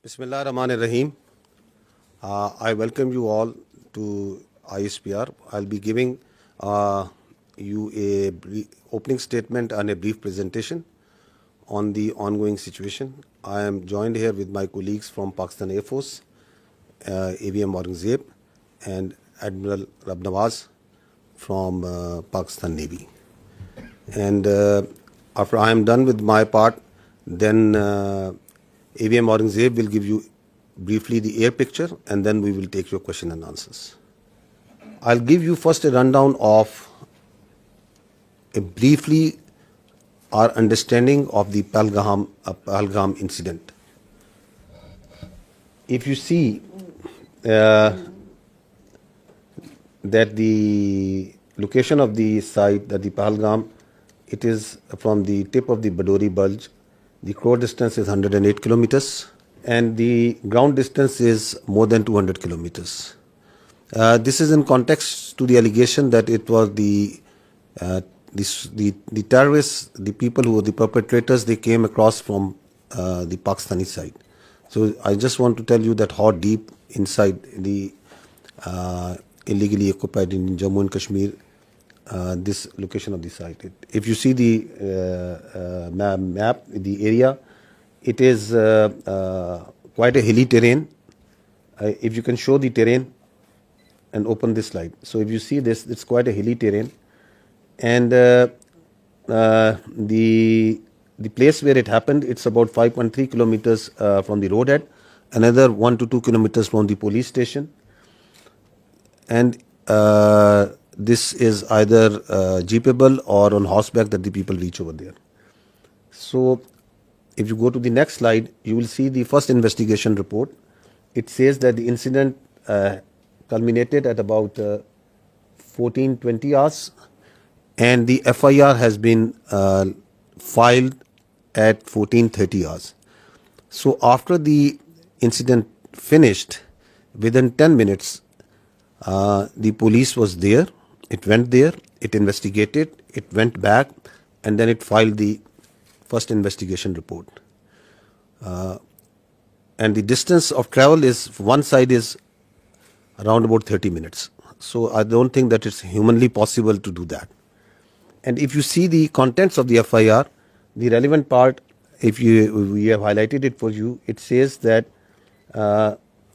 Bismillah ar-Rahman ar-Rahim. I welcome you all to ISPR. I'll be giving you a opening statement and a brief presentation on the ongoing situation. I am joined here with my colleagues from Pakistan Air Force, AVM Aurangzeb, and Admiral Rab Nawaz from Pakistan Navy. And after I am done with my part, then AVM Aurangzeb will give you briefly the air picture, and then we will take your question and answers. I'll give you first a rundown of briefly our understanding of the Pahalgam incident. If you see that the location of the site, that the Pahalgam, it is from the tip of the Badori Bulge. The crore distance is 108 kilometers and the ground distance is more than 200 kilometers. This is in context to the allegation that it was the terrorists, the people who were the perpetrators, they came across from the Pakistani side. So I just want to tell you that how deep inside the illegally occupied in Jammu and Kashmir this location of the site. If you see the map, the area, it is quite a hilly terrain. If you can show the terrain and open this slide. So if you see this, it's quite a hilly terrain. And the place where it happened, it's about 5.3 kilometers from the roadhead, another 1 to 2 kilometers from the police station. And this is either jeepable or on horseback that the people reach over there. So if you go to the next slide, you will see the first investigation report. It says that the incident culminated at about 14:20 hours, and the FIR has been filed at 14:30 hours. So after the incident finished, within 10 minutes, the police was there. It went there, it investigated, it went back, and then it filed the first investigation report. And the distance of travel is, one side is around about 30 minutes. So I don't think that it's humanly possible to do that. And if you see the contents of the FIR, the relevant part, we have highlighted it for you, it says that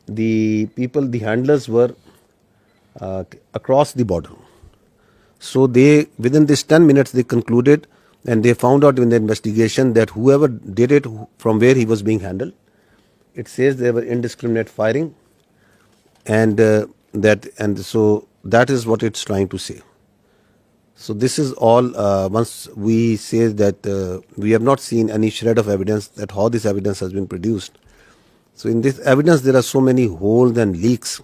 the people, the handlers were across the border. So they, within this 10 minutes, they concluded and they found out in the investigation that whoever did it, from where he was being handled, it says there were indiscriminate firing, and so that is what it's trying to say. So this is all. Once we say that we have not seen any shred of evidence that how this evidence has been produced. So in this evidence there are so many holes and leaks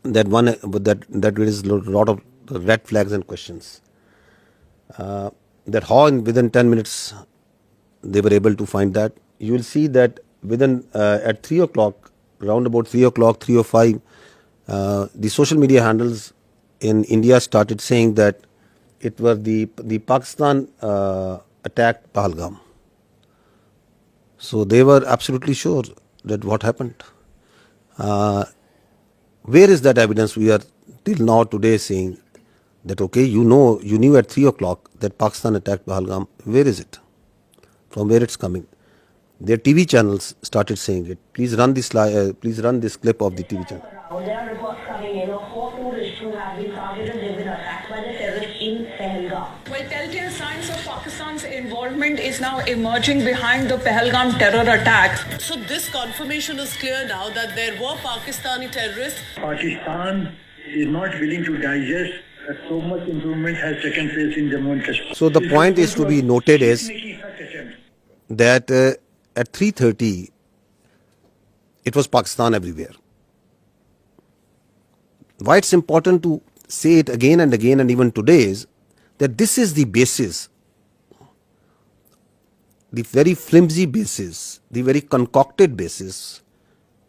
that raises a lot of red flags and questions. That how within 10 minutes they were able to find that. You will see that within at 3 o'clock, around about 3 o'clock, 3:05, the social media handles in India started saying that it was the Pakistan attacked Pahalgam. So they were absolutely sure that what happened. Where is that evidence? We are till now today saying that, okay, you knew at 3 o'clock that Pakistan attacked Pahalgam. Where is it? From where it's coming? Their TV channels started saying it. Please run this clip of the TV channel. There are reports coming in of 4 tourists who have been targeted. They've been attacked by the terrorists in Pahalgam. Well, telltale signs of Pakistan's involvement is now emerging behind the Pahalgam terror attacks. So this confirmation is clear now that there were Pakistani terrorists. Pakistan is not willing to digest that so much improvement has taken place in Jammu and Kashmir. So the point is to be noted is that at 3:30, it was Pakistan everywhere. Why it's important to say it again and again and even today is that this is the basis, the very flimsy basis, the very concocted basis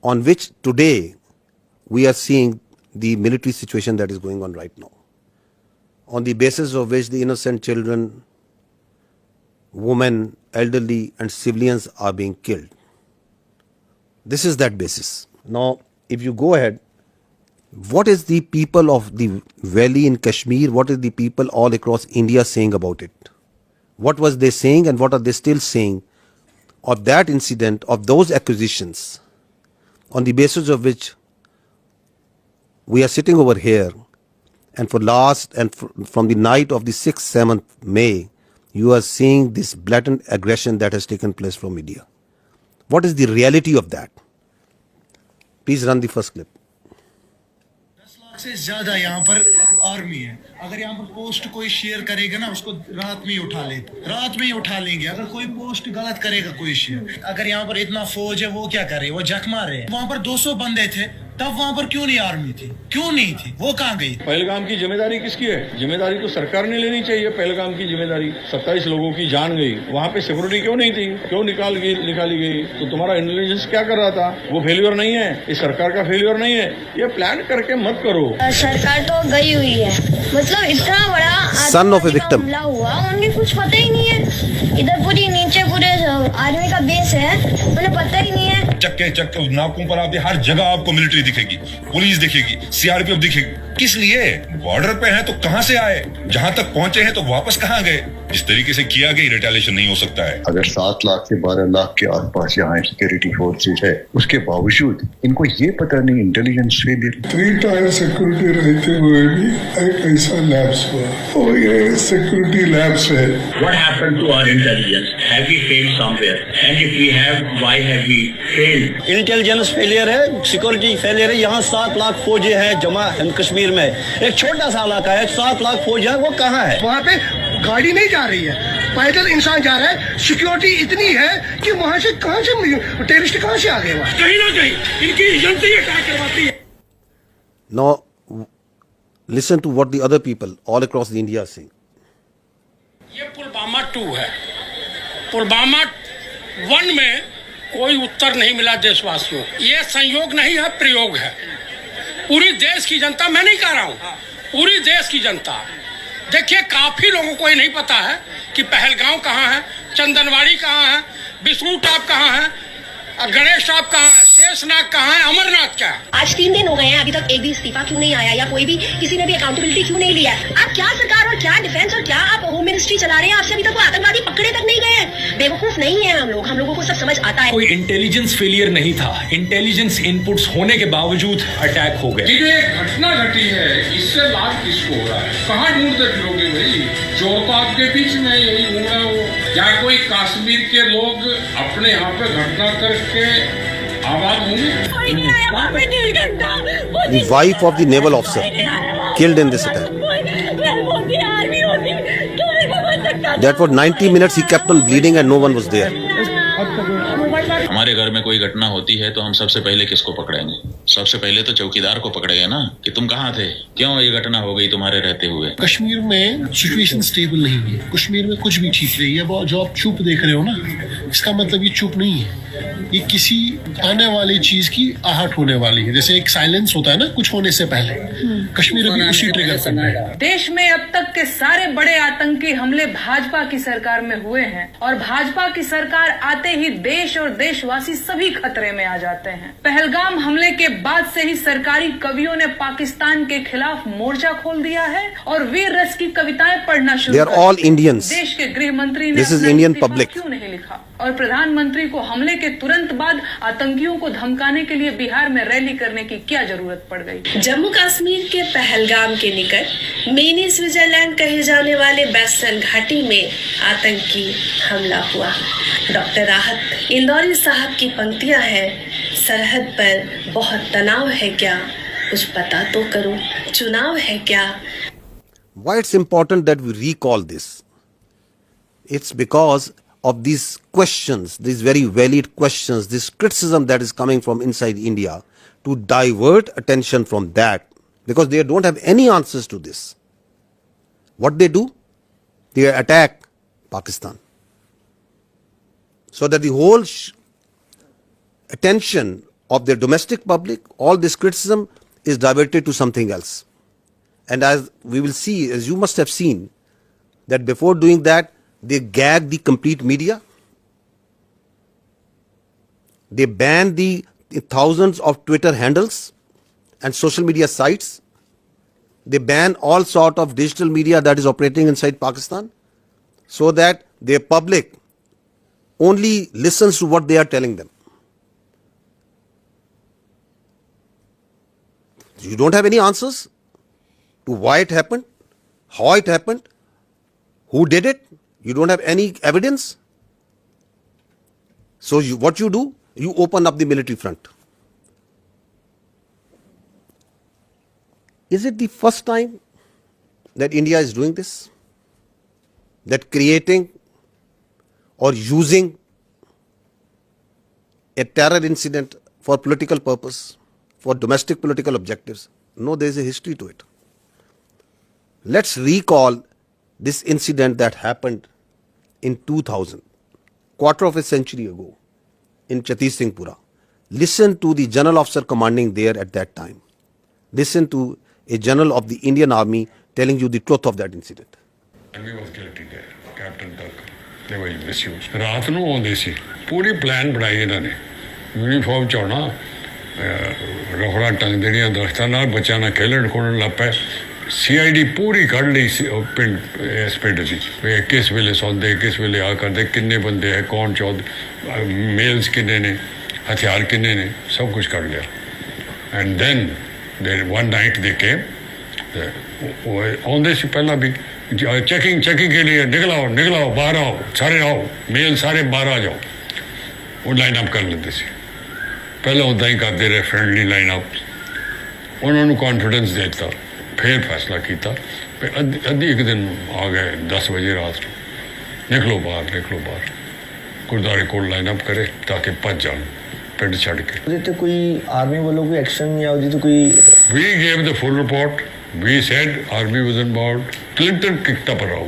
on which today we are seeing the military situation that is going on right now. On the basis of which the innocent children, women, elderly and civilians are being killed. This is that basis. Now, if you go ahead, what is the people of the valley in Kashmir, what is the people all across India saying about it? What was they saying and what are they still saying of that incident, of those accusations, on the basis of which we are sitting over here, and from the night of the 6th, 7th May, you are seeing this blatant aggression that has taken place from media. What is the reality of that? Please run the first clip. 10 lakh से ज्यादा यहाँ पर army है. अगर यहाँ पर post कोई share करेगा ना, उसको रात में ही उठा लेंगे. अगर कोई पोस्ट गलत करेगा कोई शेयर, अगर यहाँ पर इतना फौज है, वो क्या करे, वो जख मारे. वहाँ पर 200 बंदे थे, तब वहाँ पर क्यों नहीं आर्मी थी, क्यों नहीं थी, वो कहाँ गई? पहलगाम की जिम्मेदारी किसकी है? जिम्मेदारी तो सरकार ने लेनी चाहिए. पहलगाम की जिम्मेदारी, 27 लोगों की जान गई, वहाँ पे सिक्योरिटी क्यों नहीं थी, क्यों निकाली गई? तो तुम्हारा इंटेलिजेंस क्या कर रहा था? वो फेल्योर नहीं है, इस सरकार का फेल्योर नहीं है. ये प्लान करके मत करो. सरकार तो गई हुई है, मतलब इतना बड़ा Son of a victim. हमला हुआ, उन्हें कुछ पता ही नहीं है. इधर पूरी नीचे पूरे आर्मी का बेस है, उन्हें पता ही नहीं है. चक्के नाकों पर आप हर जगह आपको मिलिट्री दिखेगी, पुलिस दिखेगी, सीआरपीएफ दिखेगी. किस लिए? बॉर्डर पे हैं तो कहां से आए? जहां तक पहुंचे हैं तो वापस कहां गए? जिस तरीके से किया गया, रिटेलिएशन नहीं हो सकता है. अगर 7 लाख से 12 लाख के आसपास यहाँ सिक्योरिटी फोर्सेस है, उसके बावजूद इनको ये पता नहीं इंटेलिजेंस फेलियर. 3 टायर सिक्योरिटी रहते हुए भी एक ऐसा लैब्स हुआ, और ये सिक्योरिटी लैब्स है. What happened to our intelligence? Have we failed somewhere? And if we have, why have we failed? Intelligence failure है, सिक्योरिटी फेलियर है. यहाँ 7 लाख फौजी है जमा कश्मीर में. एक छोटा सा इलाका है, 7 लाख फौज है, वो कहाँ है? वहाँ पे गाड़ी नहीं जा रही है, पैदल इंसान जा रहा है. सिक्योरिटी इतनी है कि वहाँ से कहाँ से टेररिस्ट कहाँ से आ गए? वहाँ कहीं ना कहीं इनकी एजेंसी ये क्या करवाती है. Now, listen to what the other people all across India are saying. ये पुलवामा 2 है. पुलवामा 1 में कोई उत्तर नहीं मिला देशवासियों. ये संयोग नहीं है, प्रयोग है. पूरी देश की जनता, मैं नहीं कह रहा हूँ, पूरी देश की जनता. देखिए, काफी लोगों को ये नहीं पता है कि पहलगांव कहाँ है, चंदनवाड़ी कहाँ है, बिष्णु टॉप कहाँ है, गणेश टॉप कहाँ है, शेषनाग कहाँ है, अमरनाथ क्या है. आज 3 दिन हो गए हैं, अभी तक एक भी इस्तीफा क्यों नहीं आया, या कोई भी किसी ने भी अकाउंटेबिलिटी क्यों नहीं लिया? आप क्या सरकार और क्या डिफेंस और क्या आप होम मिनिस्ट्री चला रहे हैं? आपसे अभी तक वो आतंकवादी पकड़े तक नहीं गए. बेवकूफ नहीं है हम लोगों को सब समझ आता है. कोई इंटेलिजेंस फेलियर नहीं था, इंटेलिजेंस इनपुट्स होने के बावजूद अटैक हो गए. ये घटना घटी है, इससे लाभ किसको हो रहा है? कहाँ ढूंढते फिरोगे भाई? चोर तो आपके बीच में यही घूम रहा हो. क्या कोई कश्मीर के लोग अपने यहाँ पे घटना करके आबाद होंगे? The wife of the naval officer killed in this attack. That for 90 minutes he kept on bleeding and no one was there. हमारे घर में कोई घटना होती है तो हम सबसे पहले किसको पकड़ेंगे? सबसे पहले तो चौकीदार को पकड़ेंगे ना, कि तुम कहाँ थे, क्यों ये घटना हो गई तुम्हारे रहते हुए. कश्मीर में सिचुएशन स्टेबल नहीं है, कश्मीर में कुछ भी ठीक नहीं है. वो जो आप चुप देख रहे हो ना, इसका मतलब ये चुप नहीं है, ये किसी आने वाली चीज की आहट होने वाली है. जैसे एक साइलेंस होता है ना कुछ होने से पहले, कश्मीर अभी उसी ट्रिगर पर है. देश में अब तक के सारे बड़े आतंकी हमले भाजपा की सरकार में हुए हैं, और भाजपा की सरकार आते ही देश और देशवासी सभी खतरे में आ जाते हैं. पहलगाम हमले के बाद से ही सरकारी कवियों ने पाकिस्तान के खिलाफ मोर्चा खोल दिया है और वीर रस की कविताएं पढ़ना शुरू कर दी. They are all Indians. देश के गृह मंत्री ने This is Indian public. क्यों नहीं लिखा, और प्रधानमंत्री को हमले के तुरंत बाद आतंकियों को धमकाने के लिए बिहार में रैली करने की क्या जरूरत पड़ गई? जम्मू कश्मीर के पहलगाम के निकट मिनी स्विट्जरलैंड कहे जाने वाले बेस्टर्न घाटी में आतंकी हमला हुआ. डॉक्टर राहत इंदौरी साहब की पंक्तियां हैं, सरहद पर बहुत तनाव है क्या, कुछ पता तो करो, चुनाव है क्या. Why it's important that we recall this? It's because of these questions, these very valid questions, this criticism that is coming from inside India, to divert attention from that, because they don't have any answers to this. What they do? They attack Pakistan, so that the whole attention of their domestic public, all this criticism is diverted to something else. And as we will see, as you must have seen, that before doing that, they gag the complete media. They ban the thousands of Twitter handles and social media sites. They ban all sort of digital media that is operating inside Pakistan, so that their public only listens to what they are telling them. You don't have any answers to why it happened, how it happened, who did it. You don't have any evidence. So what you do, you open up the military front. Is it the first time that India is doing this? That creating or using a terror incident for political purpose, for domestic political objectives? No, there is a history to it. Let's recall this incident that happened in 2000, quarter of a century ago, in Chhattis Singhpura. Listen to the general officer commanding there at that time. Listen to a general of the Indian Army telling you the truth of that incident. And we was guilty there, Captain Tuck. They were misused. ਰਾਤ ਨੂੰ ਆਉਂਦੇ ਸੀ, ਪੂਰੀ plan ਬਣਾਈ ਇਹਨਾਂ ਨੇ, uniform ਚ ਆਉਣਾ, ਰਫੜਾ ਟੰਗ ਦੇਣੀਆਂ ਦਰਖਤਾਂ ਨਾਲ, ਬੱਚਿਆਂ ਨਾਲ ਖੇਲਣ ਖੋਲਣ ਲੱਗ ਪਏ। CID ਪੂਰੀ ਕੱਢ ਲਈ ਸੀ ਪਿੰਡ, ਇਸ ਪਿੰਡ ਦੀ, ਕਿਸ ਵੇਲੇ ਸੌਂਦੇ, ਕਿਸ ਵੇਲੇ ਆ ਕਰਦੇ, ਕਿੰਨੇ ਬੰਦੇ ਹੈ, ਕੌਣ ਚੌਧਰੀ, ਮੇਲਸ ਕਿੰਨੇ ਨੇ, ਹਥਿਆਰ ਕਿੰਨੇ ਨੇ, ਸਭ ਕੁਝ ਕੱਢ ਲਿਆ। And then one night they came, ਆਉਂਦੇ ਸੀ ਪਹਿਲਾਂ ਵੀ, चेकिंग के लिए निकलाओ बाहर आओ, सारे आओ, मेल सारे बाहर आ जाओ। वो लाइन अप कर लेते सी, पहले उदा ही करते रहे, फ्रेंडली लाइन अप। उन्होंने कॉन्फिडेंस देता, फिर फैसला किया, अद्धी एक दिन आ गए 10 बजे रात को, निकलो बाहर, गुरुद्वारे को लाइन अप करे ताकि भज जान पिंड छड़ के। तो कोई आर्मी वालों कोई एक्शन या तो कोई? We gave the full report. We said army was involved. Clinton kicked up a row.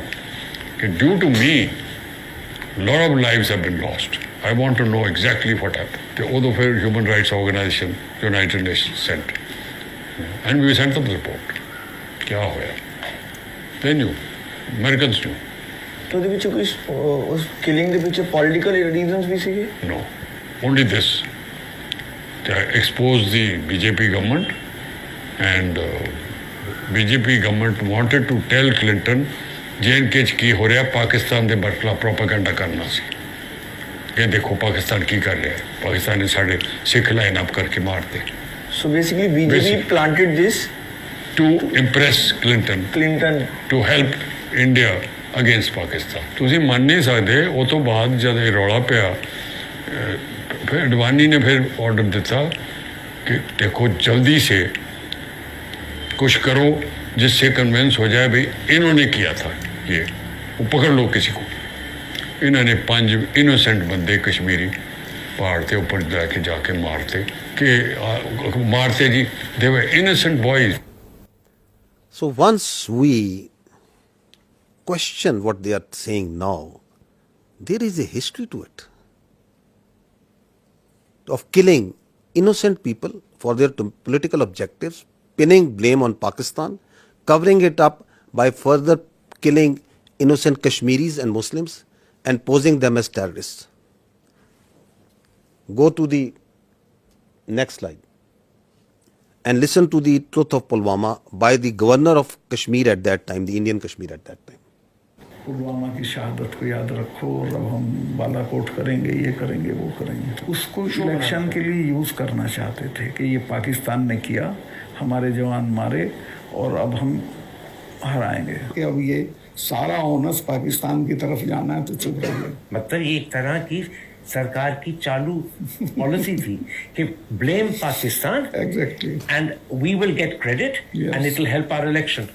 Due to me, a lot of lives have been lost. I want to know exactly what happened. The other human rights organization, United Nations, sent. And we sent them the report. Kya hoya? They knew. Americans knew. So the piche killing the piche political reasons bhi sige? No. Only this. They exposed the BJP government, and BJP government wanted to tell Clinton J&K की हो रहा पाकिस्तान के बरखिलाफ propaganda करना सी कि देखो पाकिस्तान की कर रहा है, पाकिस्तान ने साढ़े सिख लाइन अप करके मारते। So basically BJP planted this to impress Clinton to help India against Pakistan. तुसी मान नहीं सकते, वो तो बाद जब ये रौला पिया, फिर अडवाणी ने फिर ऑर्डर दिता कि देखो जल्दी से कुछ करो जिससे कन्विंस हो जाए भाई इन्होंने किया था, ये वो पकड़ लो किसी को। इन्होंने 5 इनोसेंट बंदे कश्मीरी पहाड़ के ऊपर जाके मारते जी, they were innocent boys. So once we question what they are saying now, there is a history to it of killing innocent people for their political objectives, pinning blame on Pakistan, covering it up by further killing innocent Kashmiris and Muslims and posing them as terrorists. Go to the next slide and listen to the truth of Pulwama by the governor of Kashmir at that time, the Indian Kashmir at that time. Pulwama की शहादत को याद रखो और अब हम बालाकोट करेंगे, ये करेंगे, वो करेंगे। उसको इलेक्शन के लिए यूज़ करना चाहते थे कि ये पाकिस्तान ने किया, हमारे जवान मारे और अब हम हराएंगे, कि अब ये सारा ओनस पाकिस्तान की तरफ जाना है तो चुप रहिए। मतलब ये एक तरह की सरकार की चालू पॉलिसी थी कि blame Pakistan exactly and we will get credit and it will help our election.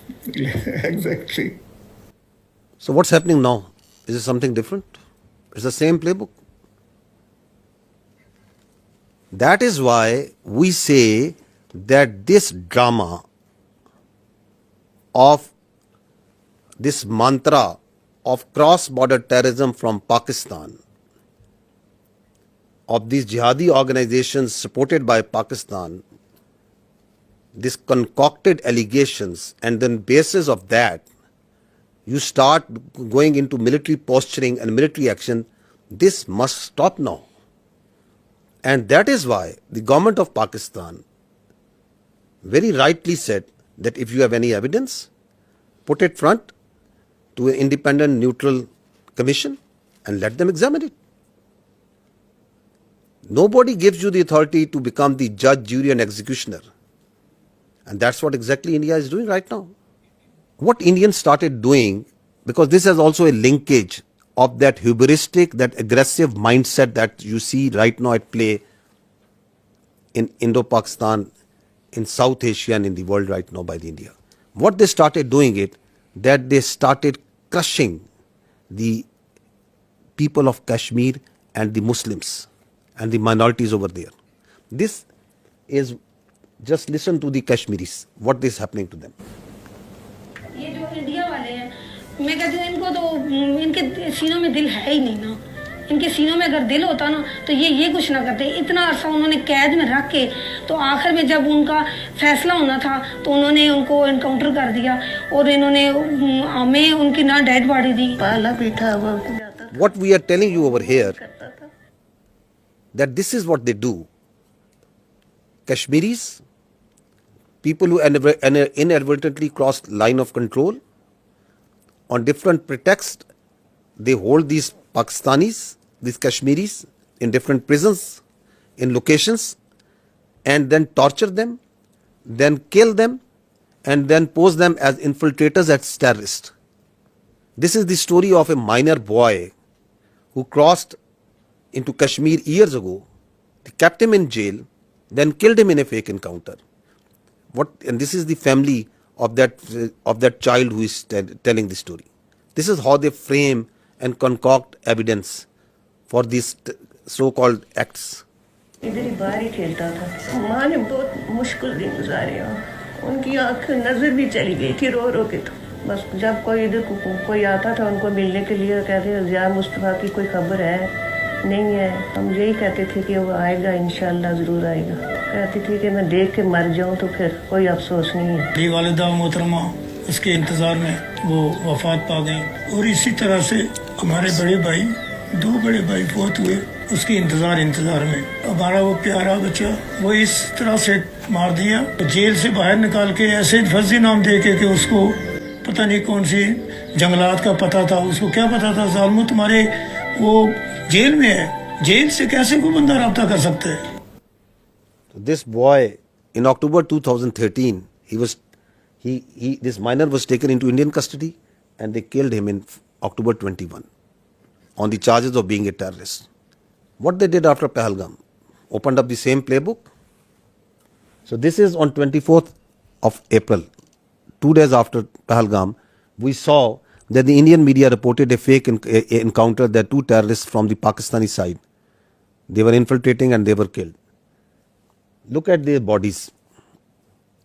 Exactly. So what's happening now? Is it something different? It's the same playbook. That is why we say that this drama of this mantra of cross-border terrorism from Pakistan, of these jihadi organizations supported by Pakistan, these concocted allegations, and then basis of that, you start going into military posturing and military action. This must stop now. And that is why the government of Pakistan very rightly said that if you have any evidence, put it front to an independent, neutral commission and let them examine it. Nobody gives you the authority to become the judge, jury and executioner. And that's what exactly India is doing right now. What Indians started doing, because this has also a linkage of that hubristic, that aggressive mindset that you see right now at play in Indo-Pakistan, in South Asia and in the world right now by the India. What they started doing it, that they started crushing the people of Kashmir and the Muslims and the minorities over there. This is, just listen to the Kashmiris, what is happening to them. ये जो India वाले हैं, मैं कहती हूँ इनको तो इनके सीनों में दिल है ही नहीं ना. इनके सीनों में अगर दिल होता ना तो ये कुछ ना करते. इतना अरसा उन्होंने कैद में रख के तो आखिर में जब उनका फैसला होना था तो उन्होंने उनको एनकाउंटर कर दिया और इन्होंने हमें उनकी ना डेड बॉडी दी. पाला पीठा हुआ. What we are telling you over here, that this is what they do. Kashmiris, people who inadvertently crossed line of control, on different pretexts, they hold these Pakistanis, these Kashmiris, in different prisons, in locations, and then torture them, then kill them, and then pose them as infiltrators, as terrorists. This is the story of a minor boy who crossed into Kashmir years ago. They kept him in jail, then killed him in a fake encounter. And this is the family of that child who is telling the story. This is how they frame and concoct evidence for these so-called acts. इधर ही बाहर ही खेलता था. माँ ने बहुत मुश्किल दिन गुजारे. उनकी आँख नजर भी चली गई थी रो रो के. तो बस जब कोई इधर कोई आता था उनको मिलने के लिए, कहते हैं ज़िया मुस्तफ़ा की कोई खबर है? नहीं है. हम यही कहते थे कि वो आएगा, इंशाल्लाह ज़रूर आएगा. कहती थी कि मैं देख के मर जाऊँ तो फिर कोई अफसोस नहीं है. मेरी वालिदा मोहतरमा उसके इंतज़ार में वो वफात पा गई. और इसी तरह से हमारे बड़े भाई, 2 बड़े भाई फौत हुए उसके इंतज़ार में. हमारा वो प्यारा बच्चा वो इस तरह से मार दिया. जेल से बाहर निकाल के ऐसे फर्जी नाम दे के कि उसको पता नहीं कौन सी जंगलात का पता था. उसको क्या पता था ज़ालिमो तुम्हारे वो जेल में है, जेल से कैसे कोई बंदा राब्ता कर सकता है. This boy, in October 2013, this minor was taken into Indian custody and they killed him in October 21 on the charges of being a terrorist. What they did after Pahalgam, opened up the same playbook. So this is on 24th of April, 2 days after Pahalgam, we saw that the Indian media reported a fake encounter that 2 terrorists from the Pakistani side, they were infiltrating and they were killed. Look at their bodies,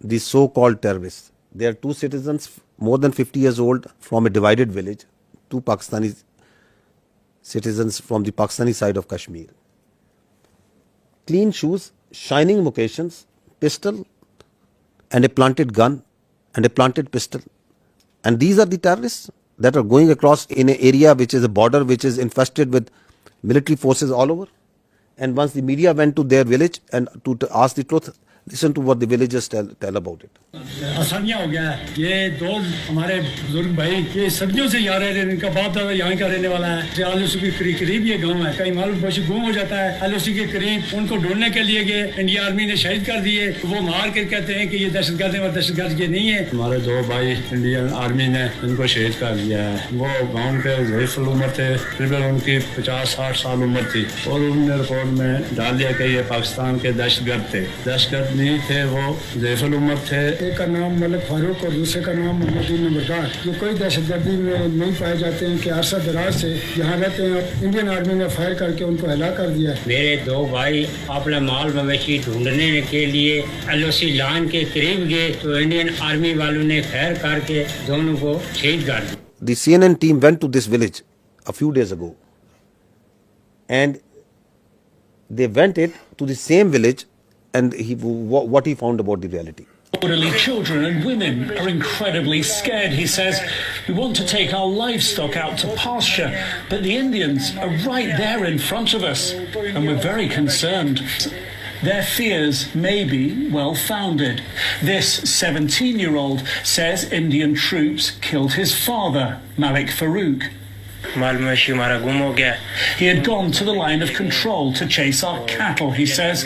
these so-called terrorists. They are 2 citizens more than 50 years old from a divided village, 2 Pakistani citizens from the Pakistani side of Kashmir. Clean shoes, shining moccasins, pistol and a planted gun and a planted pistol. And these are the terrorists that are going across in an area which is a border which is infested with military forces all over. And once the media went to their village and to ask the truth, listen to what the villagers tell about it. आसानियाँ हो गया है. ये 2 हमारे बुजुर्ग भाई ये सदियों से यहाँ रह रहे हैं. इनका बाप दादा यहाँ का रहने वाला है. आलोसी के करीब ये गांव है. कहीं मालूम पड़ोसी गुम हो जाता है. आलोसी के करीब उनको ढूंढने के लिए गए. इंडिया आर्मी ने शहीद कर दिए. वो मार के कहते हैं कि ये दहशतगर्द है और दहशतगर्द ये नहीं है. हमारे 2 भाई इंडियन आर्मी ने इनको शहीद कर दिया है. वो गाँव के ज़ईफ़ुल उम्र थे. तकरीबन उनकी 50-60 साल उम्र थी. और उन्होंने रिपोर्ट में डाल दिया कि ये पाकिस्तान के दहशतगर्द थे. दहशतगर्द नहीं थे, वो ज़ईफ़ुल उम्र थे. एक का नाम मलिक फारूक और दूसरे का नाम मोहम्मद नंबरदार. जो कोई दहशतगर्दी में नहीं पाए जाते हैं कि अरसा दराज से यहाँ रहते हैं. इंडियन आर्मी ने फायर करके उनको हलाक कर दिया. मेरे 2 भाई अपना माल मवेशी ढूंढने के लिए एलओसी लाइन के करीब गए तो इंडियन आर्मी वालों ने फायर करके दोनों को शहीद कर दिया. The CNN team went to this village a few days ago and they went to the same village and what he found about the reality. Elderly children and women are incredibly scared. He says, we want to take our livestock out to pasture, but the Indians are right there in front of us, and we're very concerned. Their fears may be well-founded. This 17-year-old says Indian troops killed his father, Malik Farouk. He had gone to the line of control to chase our cattle, he says.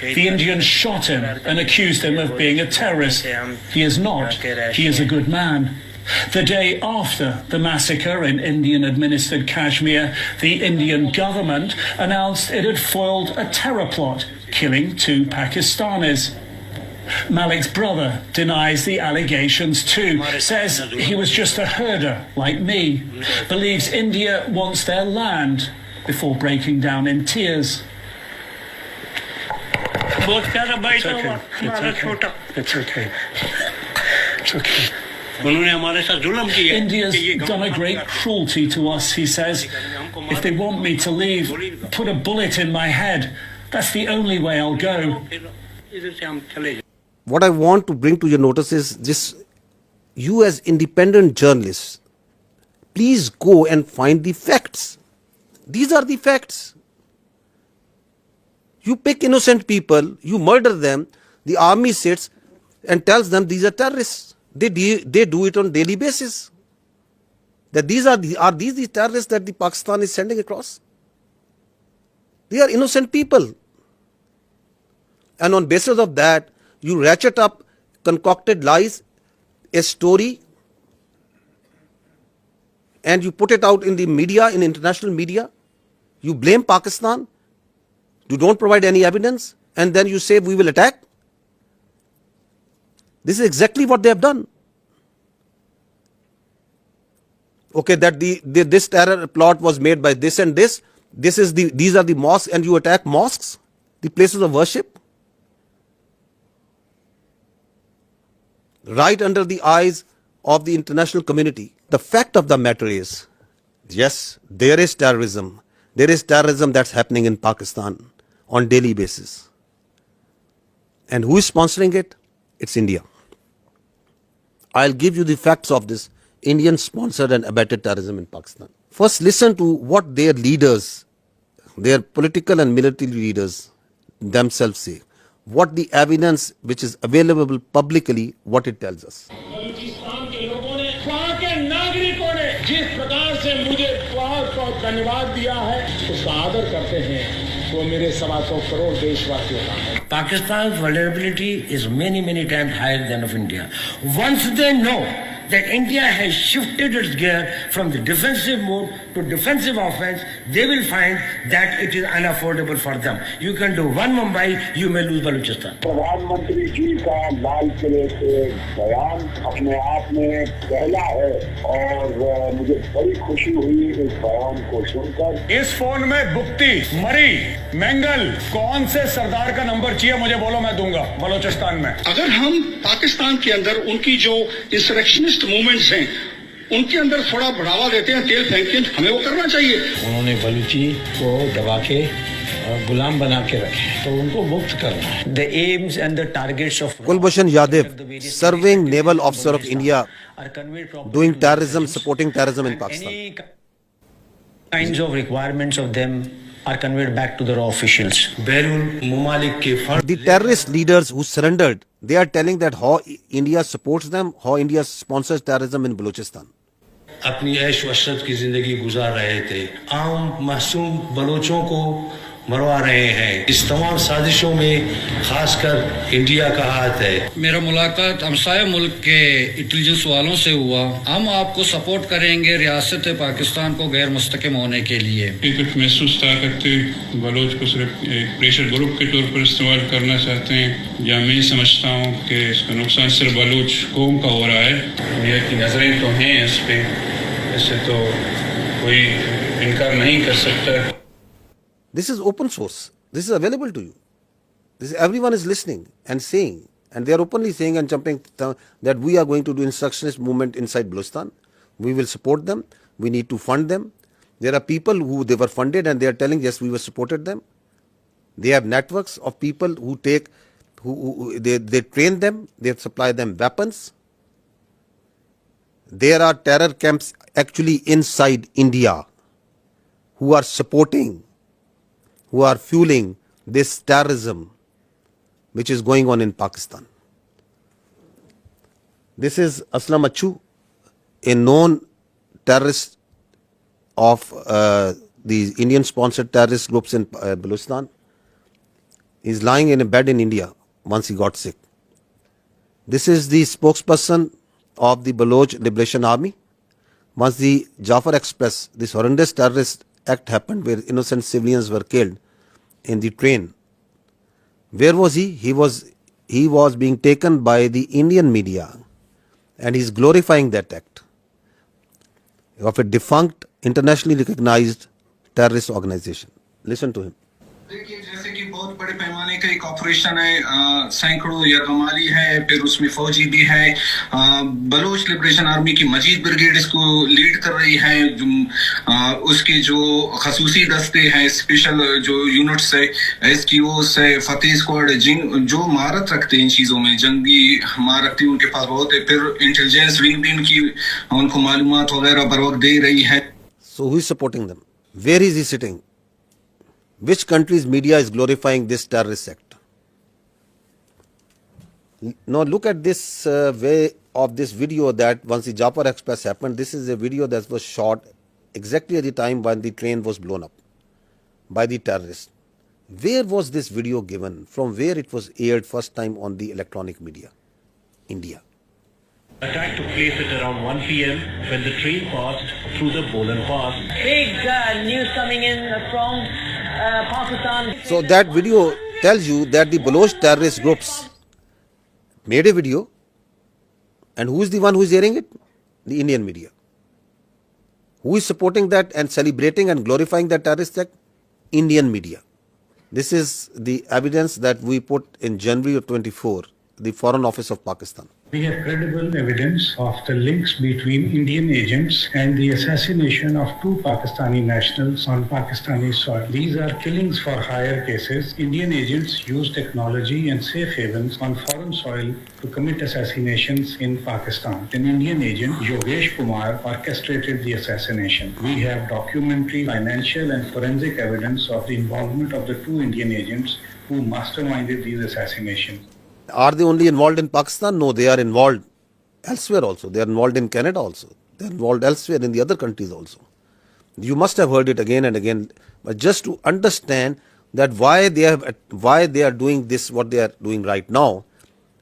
The Indians shot him and accused him of being a terrorist. He is not. He is a good man. The day after the massacre in Indian-administered Kashmir, the Indian government announced it had foiled a terror plot, killing 2 Pakistanis. Malik's brother denies the allegations too, says he was just a herder like me, believes India wants their land, before breaking down in tears. It's okay. India's done a great cruelty to us, he says. If they want me to leave, put a bullet in my head. That's the only way I'll go. What I want to bring to your notice is this: you as independent journalists, please go and find the facts. These are the facts. You pick innocent people, you murder them, the army sits and tells them these are terrorists. They do it on daily basis. That are these the terrorists that the Pakistan is sending across? They are innocent people. And on basis of that, you ratchet up concocted lies, a story, and you put it out in the media, in international media. You blame Pakistan. You don't provide any evidence, and then you say we will attack. This is exactly what they have done. Okay, that this terror plot was made by this and this. These are the mosques, and you attack mosques, the places of worship, right under the eyes of the international community. The fact of the matter is, yes, there is terrorism. There is terrorism that's happening in Pakistan on daily basis. And who is sponsoring it? It's India. I'll give you the facts of this Indian sponsored and abetted terrorism in Pakistan. First, listen to what their leaders, their political and military leaders themselves say. What the evidence which is available publicly, what it tells us. Balochistan के लोगों ने, वहाँ के नागरिकों ने जिस प्रकार से मुझे बहुत धन्यवाद दिया है, उसका आदर करते हैं, वो मेरे 125 करोड़ देशवासियों का है. Pakistan's vulnerability is many times higher than of India. Once they know that India has shifted its gear from the defensive mode to defensive offense, they will find that it is unaffordable for them. You can do one Mumbai, you may lose Balochistan. प्रधानमंत्री जी का लाल किले से बयान अपने आप में पहला है और मुझे बड़ी खुशी हुई इस बयान को सुनकर. इस फोन में बुक्ति, मरी, मैंगल, कौन से सरदार का नंबर चाहिए मुझे बोलो, मैं दूंगा बलोचिस्तान में. अगर हम पाकिस्तान के अंदर उनकी जो इंसरेक्शनिस्ट मूवमेंट्स हैं उनके अंदर थोड़ा बढ़ावा देते हैं, तेल फेंकते हैं, हमें वो करना चाहिए. उन्होंने बलूची को दबा के गुलाम बना के रखे, तो उनको मुक्त करना है. The aims and the targets of Kulbhushan Yadav, serving naval officer of India, doing terrorism, supporting terrorism in Pakistan. Any kinds of requirements of them are conveyed back to the raw officials. The terrorist leaders who surrendered, they are telling that how India supports them, how India sponsors terrorism in Balochistan. अपनी ऐश वशरत की जिंदगी गुजार रहे थे, आम मासूम बलोचों को मरवा रहे हैं. इस तमाम साजिशों में खासकर इंडिया का हाथ है. मेरा मुलाकात हमसाया मुल्क के इंटेलिजेंस वालों से हुआ. हम आपको सपोर्ट करेंगे रियासत पाकिस्तान को गैर मुस्तकिम होने के लिए. कुछ महसूस था करते बलोच को सिर्फ एक प्रेशर ग्रुप के तौर पर इस्तेमाल करना चाहते हैं, या मैं समझता हूँ कि इसका नुकसान सिर्फ बलोच कौम का हो रहा है. इंडिया की नजरें तो हैं इस पे, इससे तो कोई इनकार नहीं कर सकता. This is open source. This is available to you. Everyone is listening and saying, and they are openly saying and jumping that we are going to do instructionist movement inside Balochistan. We will support them. We need to fund them. There are people who they were funded and they are telling, yes, we were supported them. They have networks of people who take they train them, they supply them weapons. There are terror camps actually inside India who are supporting, who are fueling this terrorism which is going on in Pakistan. This is Aslam Achu, a known terrorist of the Indian-sponsored terrorist groups in Balochistan. He's lying in a bed in India once he got sick. This is the spokesperson of the Baloch Liberation Army. Once the Jafar Express, this horrendous terrorist act happened where innocent civilians were killed in the train. Where was he? He was being taken by the Indian media, and he's glorifying that act of a defunct, internationally recognized terrorist organization. Listen to him. देखिए जैसे कि बहुत बड़े पैमाने का एक operation है, सैकड़ों यरगमाली है, फिर उसमें फौजी भी है, बलोच लिबरेशन आर्मी की मजीद ब्रिगेड इसको लीड कर रही है, उसके जो खसूसी दस्ते हैं, स्पेशल जो यूनिट्स है, एसक्यूओस है, फतेह स्क्वाड, जो महारत रखते हैं इन चीज़ों में, जंगी महारत उनके पास बहुत है, फिर इंटेलिजेंस विंग भी इनकी उनको मालूमात वगैरह बर वक्त दे रही है. So who is supporting them? Where is he sitting? Which country's media is glorifying this terrorist act? Now look at this way of this video that once the Jafar Express happened, this is a video that was shot exactly at the time when the train was blown up by the terrorists. Where was this video given? From where it was aired first time on the electronic media? India. Attack took place at around 1 p.m. when the train passed through the Bolan Pass. Big news coming in from Pakistan. So that video tells you that the Baloch terrorist groups made a video, and who is the one who is airing it? The Indian media. Who is supporting that and celebrating and glorifying that terrorist act? Indian media. This is the evidence that we put in January of 24, the Foreign Office of Pakistan. We have credible evidence of the links between Indian agents and the assassination of 2 Pakistani nationals on Pakistani soil. These are killings for hire cases. Indian agents use technology and safe havens on foreign soil to commit assassinations in Pakistan. An Indian agent, Yogesh Kumar, orchestrated the assassination. We have documentary, financial and forensic evidence of the involvement of the 2 Indian agents who masterminded these assassinations. Are they only involved in Pakistan? No, they are involved elsewhere also. They are involved in Canada also. They are involved elsewhere in the other countries also. You must have heard it again and again. But just to understand that why they are doing this, what they are doing right now,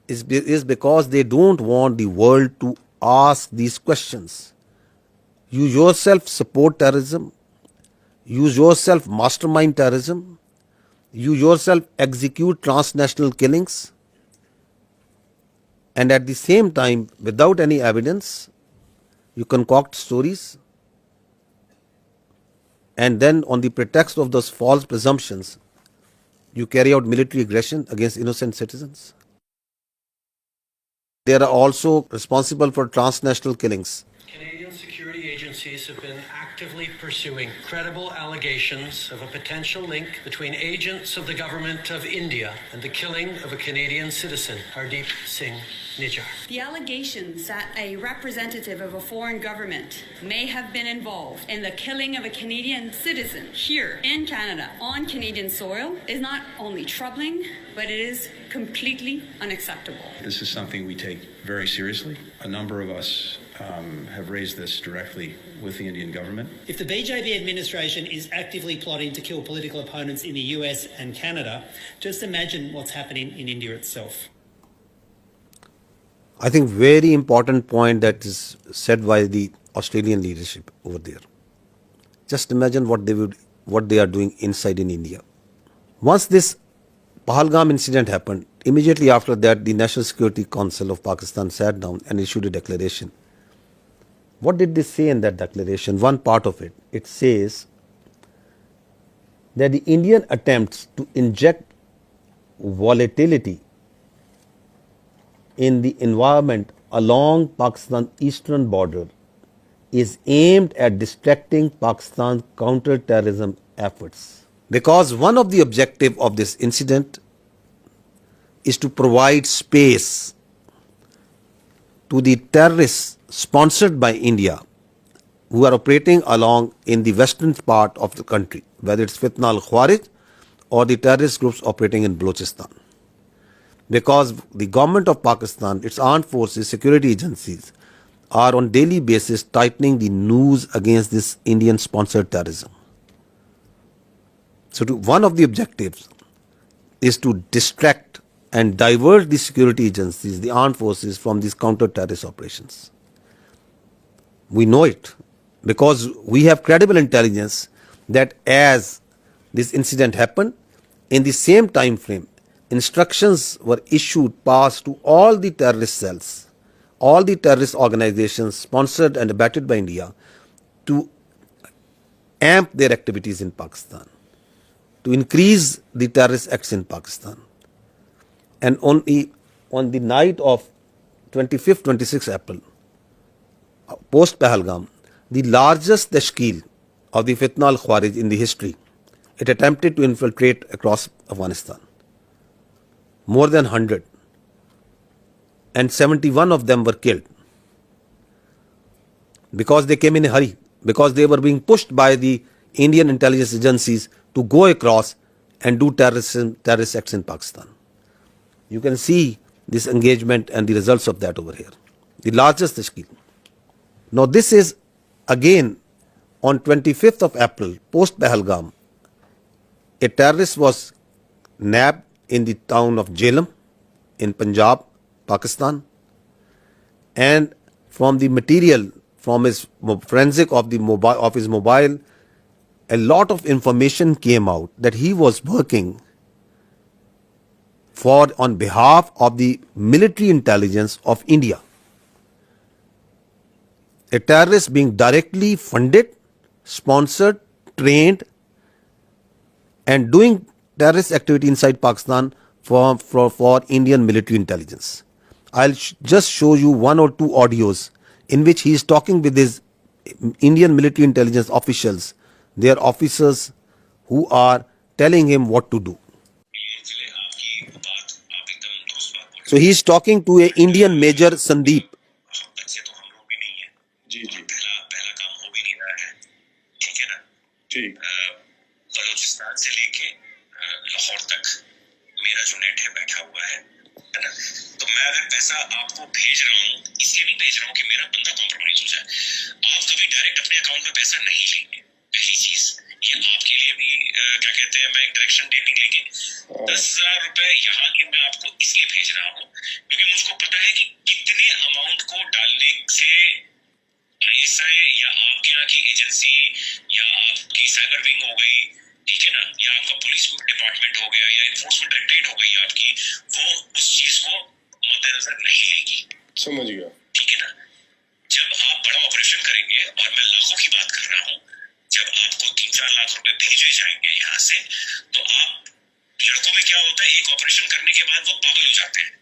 is because they don't want the world to ask these questions. You yourself support terrorism. You yourself mastermind terrorism. You yourself execute transnational killings. And at the same time, without any evidence, you concoct stories, and then on the pretext of those false presumptions, you carry out military aggression against innocent citizens. They are also responsible for transnational killings. Canadian security agencies have been actively pursuing credible allegations of a potential link between agents of the government of India and the killing of a Canadian citizen, Hardeep Singh Nijjar. The allegations that a representative of a foreign government may have been involved in the killing of a Canadian citizen here in Canada on Canadian soil is not only troubling, but it is completely unacceptable. This is something we take very seriously. A number of us have raised this directly with the Indian government. If the BJP administration is actively plotting to kill political opponents in the US and Canada, just imagine what's happening in India itself. I think very important point that is said by the Australian leadership over there. Just imagine what they are doing inside in India. Once this Pahalgam incident happened, immediately after that the National Security Council of Pakistan sat down and issued a declaration. What did they say in that declaration? One part of it, it says that the Indian attempts to inject volatility in the environment along Pakistan's eastern border is aimed at distracting Pakistan's counter-terrorism efforts. Because one of the objectives of this incident is to provide space to the terrorists sponsored by India who are operating along in the western part of the country, whether it's Fitna al-Khawarij or the terrorist groups operating in Balochistan. Because the government of Pakistan, its armed forces, security agencies are on daily basis tightening the noose against this Indian sponsored terrorism. So one of the objectives is to distract and divert the security agencies, the armed forces, from these counter-terrorist operations. We know it because we have credible intelligence that as this incident happened, in the same time frame, instructions were issued, passed to all the terrorist cells, all the terrorist organizations sponsored and abetted by India to amp their activities in Pakistan, to increase the terrorist acts in Pakistan. And on the night of 25th, 26th April, post Pahalgam, the largest tashkeel of the Fitna al-Khawarij in the history, it attempted to infiltrate across Afghanistan. More than 100. And 71 of them were killed. Because they came in a hurry, because they were being pushed by the Indian intelligence agencies to go across and do terrorist acts in Pakistan. You can see this engagement and the results of that over here. The largest tashkeel. Now this is again on 25th of April, post Pahalgam, a terrorist was nabbed in the town of Jhelum in Punjab, Pakistan, and from the material, from his forensic of his mobile, a lot of information came out that he was working on behalf of the military intelligence of India. A terrorist being directly funded, sponsored, trained, and doing terrorist activity inside Pakistan for Indian military intelligence. I'll just show you one or two audios in which he is talking with his Indian military intelligence officials, their officers who are telling him what to do. So he is talking to an Indian Major Sandeep. Balochistan से लेके लाहौर तक मेरा जो net है बैठा हुआ है ना, तो मैं अगर पैसा आपको भेज रहा हूँ, इसलिए नहीं भेज रहा हूँ कि मेरा बंदा कॉम्प्रोमाइज हो जाए। आप कभी डायरेक्ट अपने अकाउंट में पैसा नहीं लेंगे। पहली चीज ये आपके लिए भी क्या कहते हैं, मैं एक डायरेक्शन डेटिंग लेंगे 10,000 रुपए यहाँ के मैं आपको इसलिए भेज रहा हूँ क्योंकि मुझको पता है कि कितने अमाउंट को डालने से ISI या आपके यहाँ की एजेंसी या आपकी साइबर विंग हो गई, ठीक है ना, या आपका पुलिस डिपार्टमेंट हो गया या एनफोर्समेंट डायरेक्टरेट हो गई आपकी, वो उस चीज को मद्देनजर नहीं लेगी। समझ गया, ठीक है ना। जब आप बड़ा ऑपरेशन करेंगे, और मैं लाखों की बात कर रहा हूँ, जब आपको 3-4 लाख रुपए भेजे जाएंगे यहाँ से, तो आप लड़कों में क्या होता है, एक ऑपरेशन करने के बाद वो पागल हो जाते हैं।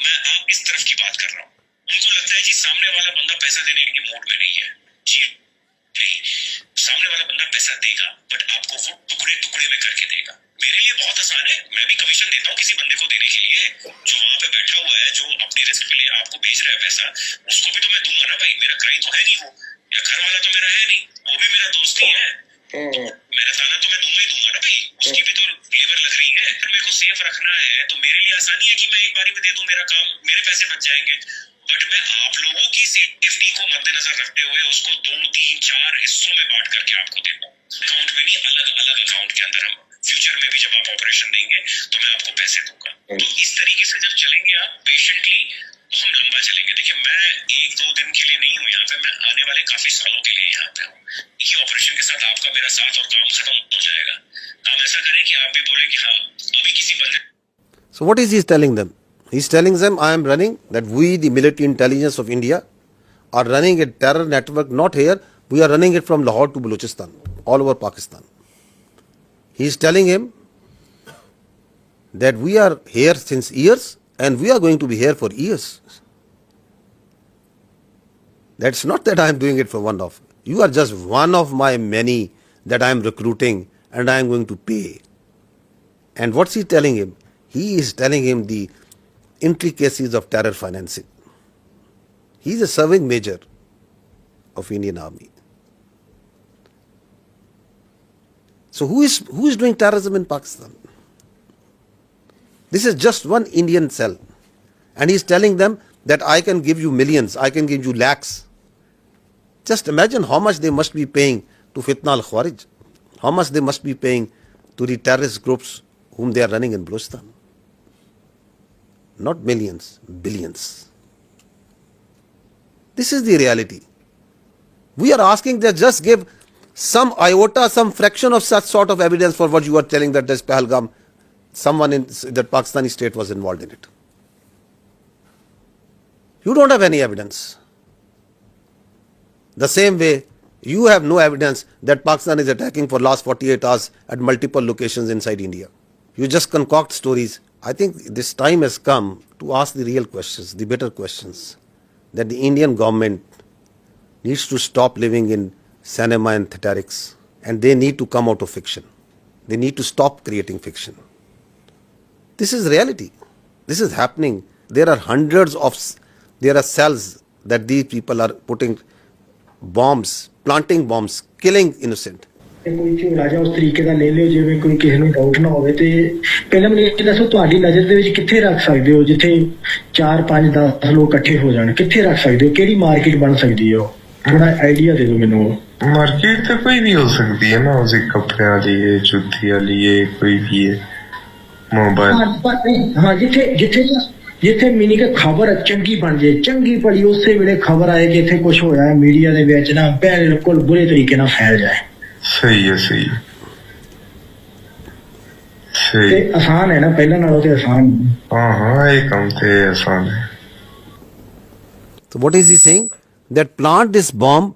मैं आप इस तरफ की बात कर रहा हूँ। उनको लगता है जी सामने वाला बंदा पैसा देने के मूड में नहीं है। जी नहीं, सामने वाला बंदा पैसा देगा, बट आपको वो टुकड़े टुकड़े में करके देगा। मेरे लिए बहुत आसान है, मैं भी कमीशन देता हूँ किसी बंदे को देने के लिए, जो वहां पे बैठा हुआ है, जो अपनी रिस्क पे ले आपको भेज रहा है पैसा, उसको भी तो मैं दूंगा ना भाई। मेरा क्राइम तो है नहीं वो, या घर वाला तो मेरा है नहीं, वो भी मेरा दोस्त ही है। मेरा ताना तो मैं दूंगा ही दूंगा ना भाई, उसकी भी तो लेबर लग रही है। फिर मेरे को सेफ रखना है तो मेरे लिए आसानी है कि मैं एक बारी में दे दूं, मेरा काम, मेरे पैसे बच जाएंगे। बट मैं आप लोगों की सेफ्टी को मद्देनजर रखते हुए उसको 2-3-4 हिस्सों में बांट करके आपको देता हूँ। अकाउंट में नहीं, अलग अलग अकाउंट के अंदर। हम फ्यूचर में भी जब आप ऑपरेशन देंगे तो मैं आपको पैसे दूंगा। तो इस तरीके से जब चलेंगे आप पेशेंटली, तो हम लंबा चलेंगे। देखिए मैं 1-2 दिन के लिए नहीं हूँ यहाँ पे, मैं आने वाले काफी सालों के लिए यहाँ पे हूँ। देखिए ऑपरेशन के साथ आपका मेरा साथ और काम खत्म हो जाएगा। आप ऐसा करें कि आप भी बोले कि हाँ अभी किसी बंदे। So what is he telling them? He's telling them, I am running, that we, the military intelligence of India, are running a terror network, not here, we are running it from Lahore to Balochistan, all over Pakistan. He's telling him that we are here since years and we are going to be here for years. That's not that I am doing it for one off. You are just one of my many that I am recruiting and I am going to pay. And what's he telling him? He is telling him the intricacies of terror financing. He is a serving major of Indian Army. So who is doing terrorism in Pakistan? This is just one Indian cell. And he is telling them that I can give you millions, I can give you lakhs. Just imagine how much they must be paying to Fitna al-Khawarij, how much they must be paying to the terrorist groups whom they are running in Balochistan. Not millions, billions. This is the reality. We are asking that just give some iota, some fraction of such sort of evidence for what you are telling that this Pahalgam, someone in that Pakistani state was involved in it. You don't have any evidence. The same way, you have no evidence that Pakistan is attacking for last 48 hours at multiple locations inside India. You just concoct stories. I think this time has come to ask the real questions, the better questions, that the Indian government needs to stop living in cinema and theatrics, and they need to come out of fiction. They need to stop creating fiction. This is reality. This is happening. There are there are cells that these people are putting bombs, planting bombs, killing innocent. ਕੋਈ ਝੋਲਾ ਜਾਂ ਉਸ ਤਰੀਕੇ ਦਾ ਲੈ ਲਿਓ ਜਿਵੇਂ ਕੋਈ ਕਿਸੇ ਨੂੰ ਡਾਊਟ ਨਾ ਹੋਵੇ ਤੇ ਪਹਿਲਾਂ ਮੈਨੂੰ ਇਹ ਦੱਸੋ ਤੁਹਾਡੀ ਨਜ਼ਰ ਦੇ ਵਿੱਚ ਕਿੱਥੇ ਰੱਖ ਸਕਦੇ ਹੋ ਜਿੱਥੇ 4 5 10 ਲੋਕ ਇਕੱਠੇ ਹੋ ਜਾਣ ਕਿੱਥੇ ਰੱਖ ਸਕਦੇ ਹੋ ਕਿਹੜੀ ਮਾਰਕੀਟ ਬਣ ਸਕਦੀ ਹੈ ਥੋੜਾ ਆਈਡੀਆ ਦੇ ਦਿਓ ਮੈਨੂੰ ਮਾਰਕੀਟ ਤੇ ਕੋਈ ਵੀ ਹੋ ਸਕਦੀ ਹੈ ਨਾ ਉਸੇ ਕੱਪੜਿਆਂ ਦੀ ਹੈ ਜੁੱਤੀ ਵਾਲੀ ਹੈ ਕੋਈ ਵੀ ਹੈ ਮੋਬਾਈਲ ਹਾਂ ਜਿੱਥੇ ਮੀਨਿੰਗ ਖਬਰ ਚੰਗੀ ਬਣ ਜੇ ਚੰਗੀ ਪੜੀ ਉਸੇ ਵੇਲੇ ਖਬਰ ਆਏ ਕਿ ਇੱਥੇ ਕੁਝ ਹੋਇਆ ਮੀਡੀਆ ਦੇ ਵਿੱਚ ਨਾ ਬਿਲਕੁਲ ਬੁਰੇ ਤਰੀਕੇ ਨਾਲ ਫੈਲ ਜਾਏ ਸਹੀ ਹੈ ਤੇ ਆਸਾਨ ਹੈ ਨਾ ਪਹਿਲਾਂ ਨਾਲੋਂ ਤੇ ਆਸਾਨ ਹਾਂ ਇਹ ਕੰਮ ਤੇ ਆਸਾਨ ਹੈ So what is he saying? That plant this bomb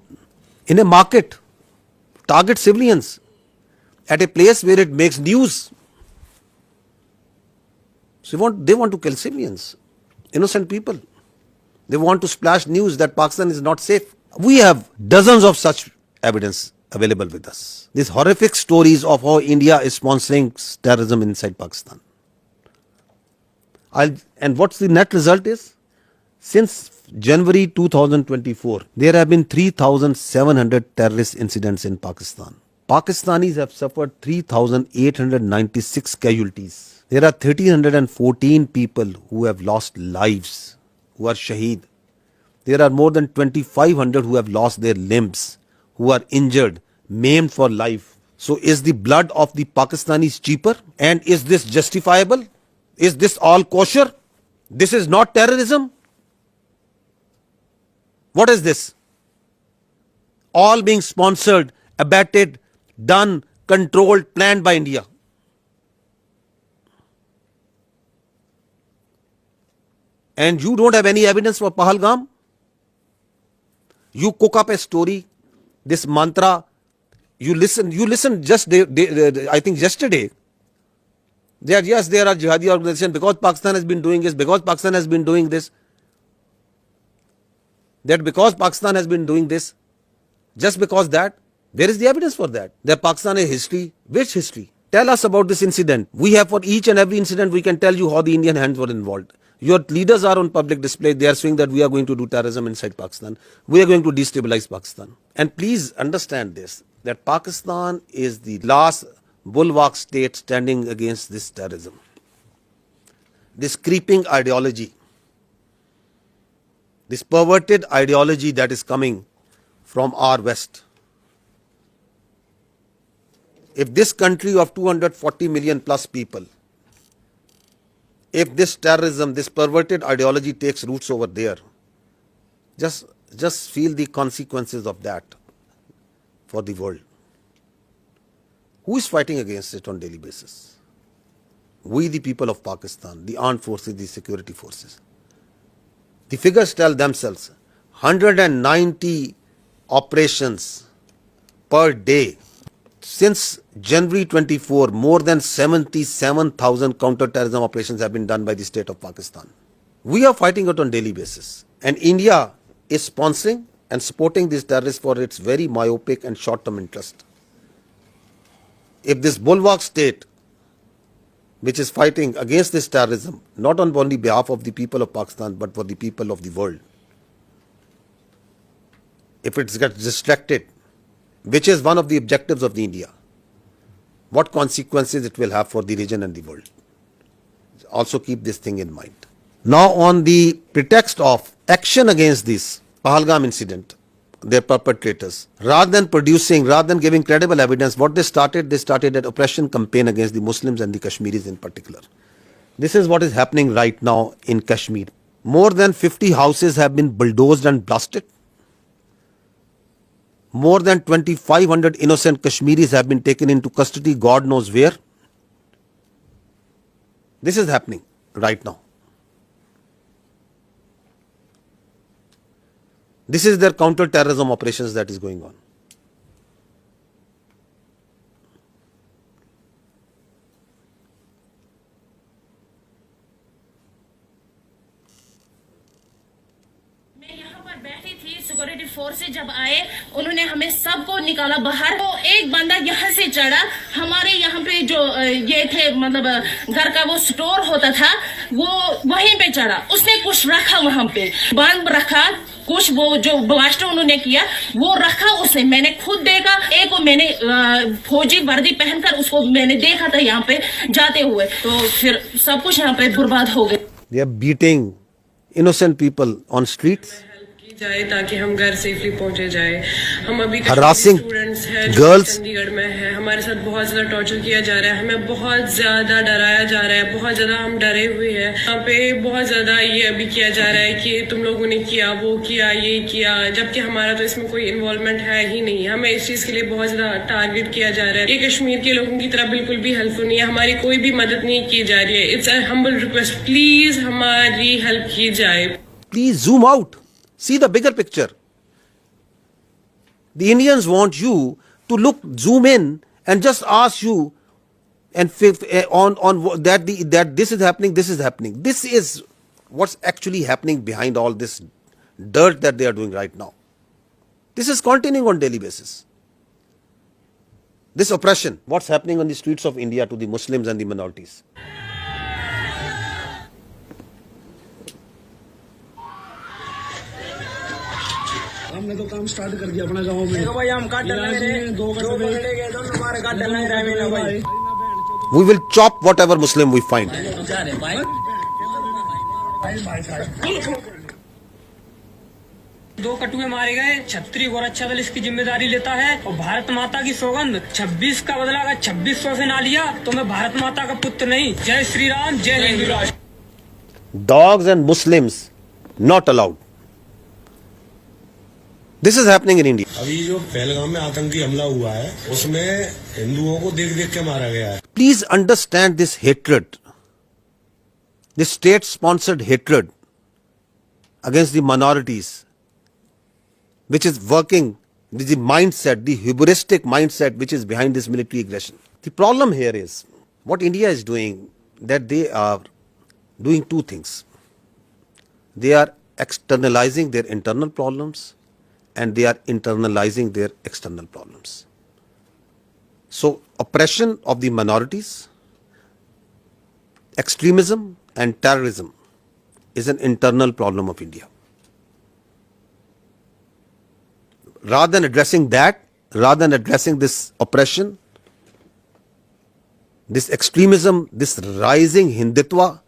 in a market, target civilians at a place where it makes news. So they want to kill civilians, innocent people. They want to splash news that Pakistan is not safe. We have dozens of such evidence available with us. These horrific stories of how India is sponsoring terrorism inside Pakistan. And what's the net result is? Since January 2024, there have been 3,700 terrorist incidents in Pakistan. Pakistanis have suffered 3,896 casualties. There are 1,314 people who have lost lives, who are shaheed. There are more than 2,500 who have lost their limbs, who are injured, maimed for life. So is the blood of the Pakistanis cheaper? And is this justifiable? Is this all kosher? This is not terrorism? What is this? All being sponsored, abetted, done, controlled, planned by India. And you don't have any evidence for Pahalgam? You cook up a story, this mantra, you listen just I think yesterday, there are jihadi organizations because Pakistan has been doing this, because Pakistan has been doing this, that because Pakistan has been doing this, just because that, where is the evidence for that? That Pakistan has history. Which history? Tell us about this incident. We have for each and every incident, we can tell you how the Indian hands were involved. Your leaders are on public display. They are saying that we are going to do terrorism inside Pakistan. We are going to destabilize Pakistan. And please understand this, that Pakistan is the last bulwark state standing against this terrorism. This creeping ideology, this perverted ideology that is coming from our West. If this country of 240 million plus people, if this terrorism, this perverted ideology takes roots over there, just feel the consequences of that for the world. Who is fighting against it on a daily basis? We, the people of Pakistan, the armed forces, the security forces. The figures tell themselves, 190 operations per day. Since January 24, more than 77,000 counter-terrorism operations have been done by the state of Pakistan. We are fighting it on a daily basis. And India is sponsoring and supporting these terrorists for its very myopic and short-term interest. If this bulwark state which is fighting against this terrorism, not on only behalf of the people of Pakistan, but for the people of the world. If it gets distracted, which is one of the objectives of the India, what consequences it will have for the region and the world. Also keep this thing in mind. Now, on the pretext of action against this Pahalgam incident, their perpetrators, rather than giving credible evidence, what they started an oppression campaign against the Muslims and the Kashmiris in particular. This is what is happening right now in Kashmir. More than 50 houses have been bulldozed and blasted. More than 2,500 innocent Kashmiris have been taken into custody, God knows where. This is happening right now. This is their counter-terrorism operations that is going on. Security forces जब आए उन्होंने हमें सबको निकाला बाहर। तो एक बंदा यहाँ से चढ़ा, हमारे यहाँ पे जो ये थे मतलब घर का वो स्टोर होता था वो वहीं पे चढ़ा, उसने कुछ रखा वहाँ पे बंद रखा, कुछ वो जो ब्लास्ट उन्होंने किया वो रखा उसने, मैंने खुद देखा। एक को मैंने फौजी वर्दी पहनकर उसको मैंने देखा था यहाँ पे जाते हुए, तो फिर सब कुछ यहाँ पे बर्बाद हो गया। They are beating innocent people on streets, जाए ताकि हम घर सेफली पहुंचे जाए। हम अभी harassing स्टूडेंट्स हैं girls, चंडीगढ़ में है, हमारे साथ बहुत ज्यादा टॉर्चर किया जा रहा है, हमें बहुत ज्यादा डराया जा रहा है, बहुत ज्यादा हम डरे हुए हैं। यहाँ पे बहुत ज्यादा ये अभी किया जा रहा है कि तुम लोगों ने किया, वो किया, ये किया, जबकि हमारा तो इसमें कोई इन्वॉल्वमेंट है ही नहीं। हमें इस चीज के लिए बहुत ज्यादा टारगेट किया जा रहा है। ये कश्मीर के लोगों की तरह बिल्कुल भी हेल्पफुल नहीं है, हमारी कोई भी मदद नहीं की जा रही है। It's a humble request, please हमारी हेल्प की जाए। Please zoom out, see the bigger picture. The Indians want you to zoom in and just ask you and on that this is happening, this is happening. This is what's actually happening behind all this dirt that they are doing right now. This is continuing on daily basis. This oppression, what's happening on the streets of India to the Muslims and the minorities. हमने तो काम start कर दिया अपना गांव में। देखो भाई हम काट डालेंगे, दो पकड़े गए तो हमारे काट डालना है भाई। We will chop whatever Muslim we find. दो कटुए मारे गए, छत्री और अच्छा दल इसकी जिम्मेदारी लेता है और भारत माता की सौगंध 26 का बदला अगर 2600 से ना लिया तो मैं भारत माता का पुत्र नहीं। जय श्री राम, जय हिंदू राष्ट्र। Dogs and Muslims not allowed. This is happening in India. अभी जो पहलगाम में आतंकी हमला हुआ है उसमें हिंदुओं को देख देख के मारा गया है। Please understand this hatred, this state-sponsored hatred against the minorities, which is working with the mindset, the hubristic mindset which is behind this military aggression. The problem here is what India is doing, that they are doing two things. They are externalizing their internal problems and they are internalizing their external problems. So, oppression of the minorities, extremism and terrorism is an internal problem of India. Rather than addressing that, rather than addressing this oppression, this extremism, this rising Hindutva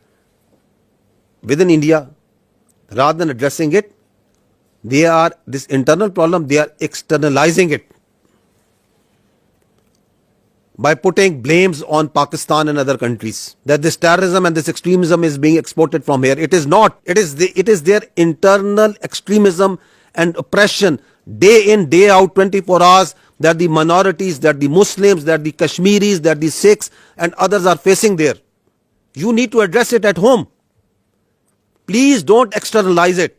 within India, rather than addressing it, they are, this internal problem, they are externalizing it by putting blames on Pakistan and other countries, that this terrorism and this extremism is being exported from here. It is not. It is their internal extremism and oppression, day in, day out, 24 hours, that the minorities, that the Muslims, that the Kashmiris, that the Sikhs and others are facing there. You need to address it at home. Please don't externalize it.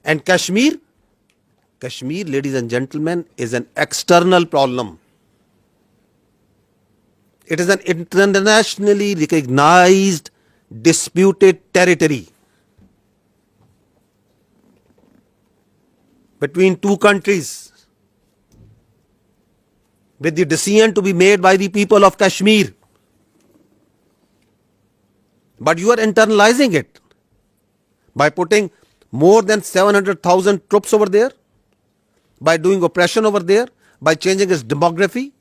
And Kashmir, ladies and gentlemen, is an external problem. It is an internationally recognized disputed territory between two countries with the decision to be made by the people of Kashmir. But you are internalizing it by putting more than 700,000 troops over there, by doing oppression over there, by changing its demography,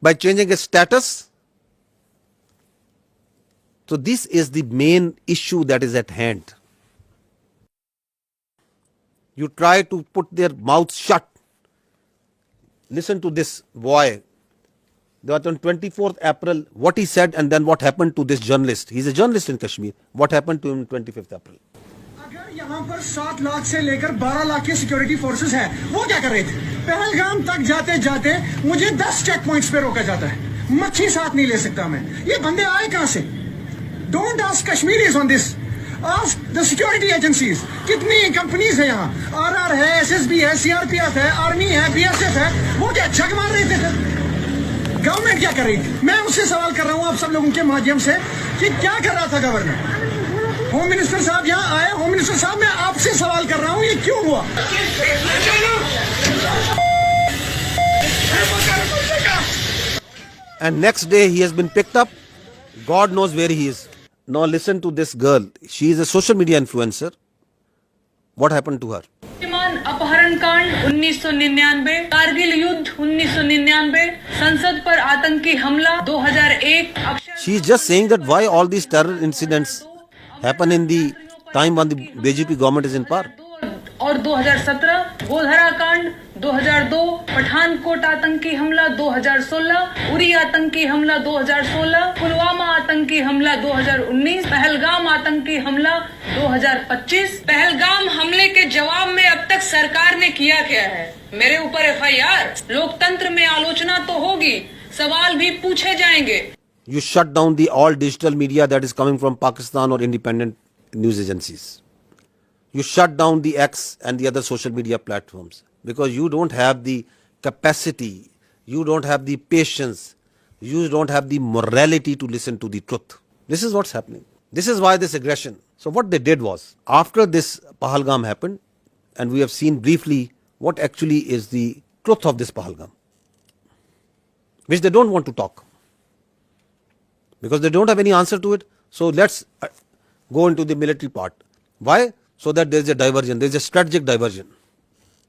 by changing its status. So this is the main issue that is at hand. You try to put their mouths shut. Listen to this boy. That on 24th April, what he said and then what happened to this journalist. He's a journalist in Kashmir. What happened to him on 25th April? अगर यहाँ पर 7 लाख से लेकर 12 लाख के security forces हैं, वो क्या कर रहे थे? पहलगाम तक जाते जाते मुझे 10 चेक पॉइंट्स पे रोका जाता है, मच्छी साथ नहीं ले सकता मैं. ये बंदे आए कहाँ से? Don't ask Kashmiris on this. Ask the security agencies. कितनी कंपनीज है यहाँ? RR है, SSB है, CRPF है, आर्मी है, BSF है. वो क्या जग मार रहे थे? गवर्नमेंट क्या कर रही थी? मैं उससे सवाल कर रहा हूँ आप सब लोगों के माध्यम से कि क्या कर रहा था गवर्नमेंट? होम मिनिस्टर साहब यहाँ आए. होम मिनिस्टर साहब मैं आपसे सवाल कर रहा हूँ, ये क्यों हुआ? And next day he has been picked up. God knows where he is. Now listen to this girl. She is a social media influencer. What happened to her? अपहरण कांड 1999, कारगिल युद्ध 1999, संसद पर आतंकी हमला 2001. She is just saying that why all these terror incidents happen in the time when the BJP government is in power. और 2017 गोधरा कांड 2002, पठानकोट आतंकी हमला 2016, उरी आतंकी हमला 2016, पुलवामा आतंकी हमला 2019, पहलगाम आतंकी हमला 2025. पहलगाम हमले के जवाब में अब तक सरकार ने किया क्या है? मेरे ऊपर FIR. लोकतंत्र में आलोचना तो होगी, सवाल भी पूछे जाएंगे. You shut down the all digital media that is coming from Pakistan or independent news agencies. You shut down the X and the other social media platforms because you don't have the capacity, you don't have the patience, you don't have the morality to listen to the truth. This is what's happening. This is why this aggression. So what they did was, after this Pahalgam happened, and we have seen briefly what actually is the truth of this Pahalgam, which they don't want to talk because they don't have any answer to it. So let's go into the military part. Why? So that there is a diversion, there is a strategic diversion,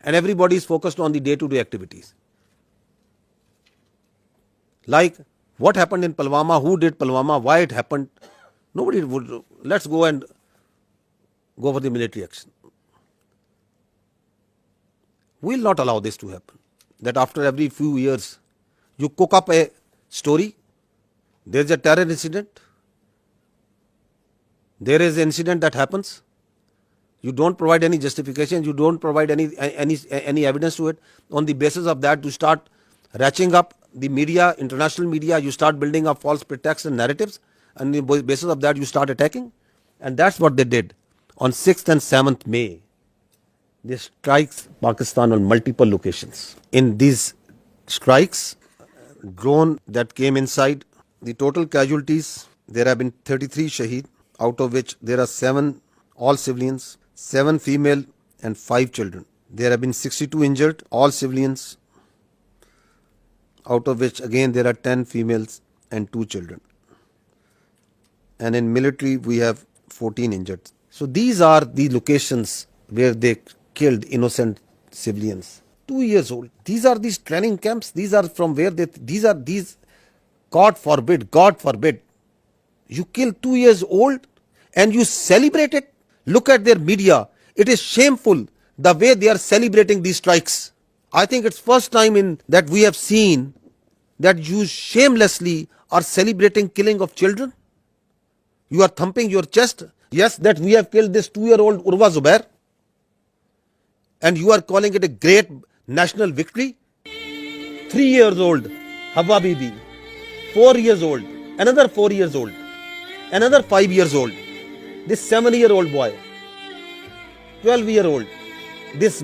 and everybody is focused on the day-to-day activities. Like what happened in Pulwama, who did Pulwama, why it happened. Nobody would. Let's go and go for the military action. We will not allow this to happen. That after every few years, you cook up a story. There is a terror incident. There is an incident that happens. You don't provide any justification. You don't provide any evidence to it. On the basis of that, you start ratcheting up the media, international media. You start building up false pretexts and narratives. And on the basis of that, you start attacking. And that's what they did. On 6th and 7th May, they strikes Pakistan on multiple locations. In these strikes, drone that came inside, the total casualties, there have been 33 shaheed, out of which there are 7 all civilians, 7 female and 5 children. There have been 62 injured, all civilians, out of which again there are 10 females and 2 children. And in military we have 14 injured. So these are the locations where they killed innocent civilians. 2 years old. These are these training camps. These are from where these, God forbid, you kill 2 years old and you celebrate it. Look at their media. It is shameful the way they are celebrating these strikes. I think it's first time in that we have seen that you shamelessly are celebrating killing of children. You are thumping your chest. Yes, that we have killed this 2-year-old Urwa Zubair. And you are calling it a great national victory. 3 years old Hawa Bibi. 4 years old. Another 4 years old. Another 5 years old. This 7-year-old boy, 12-year-old, this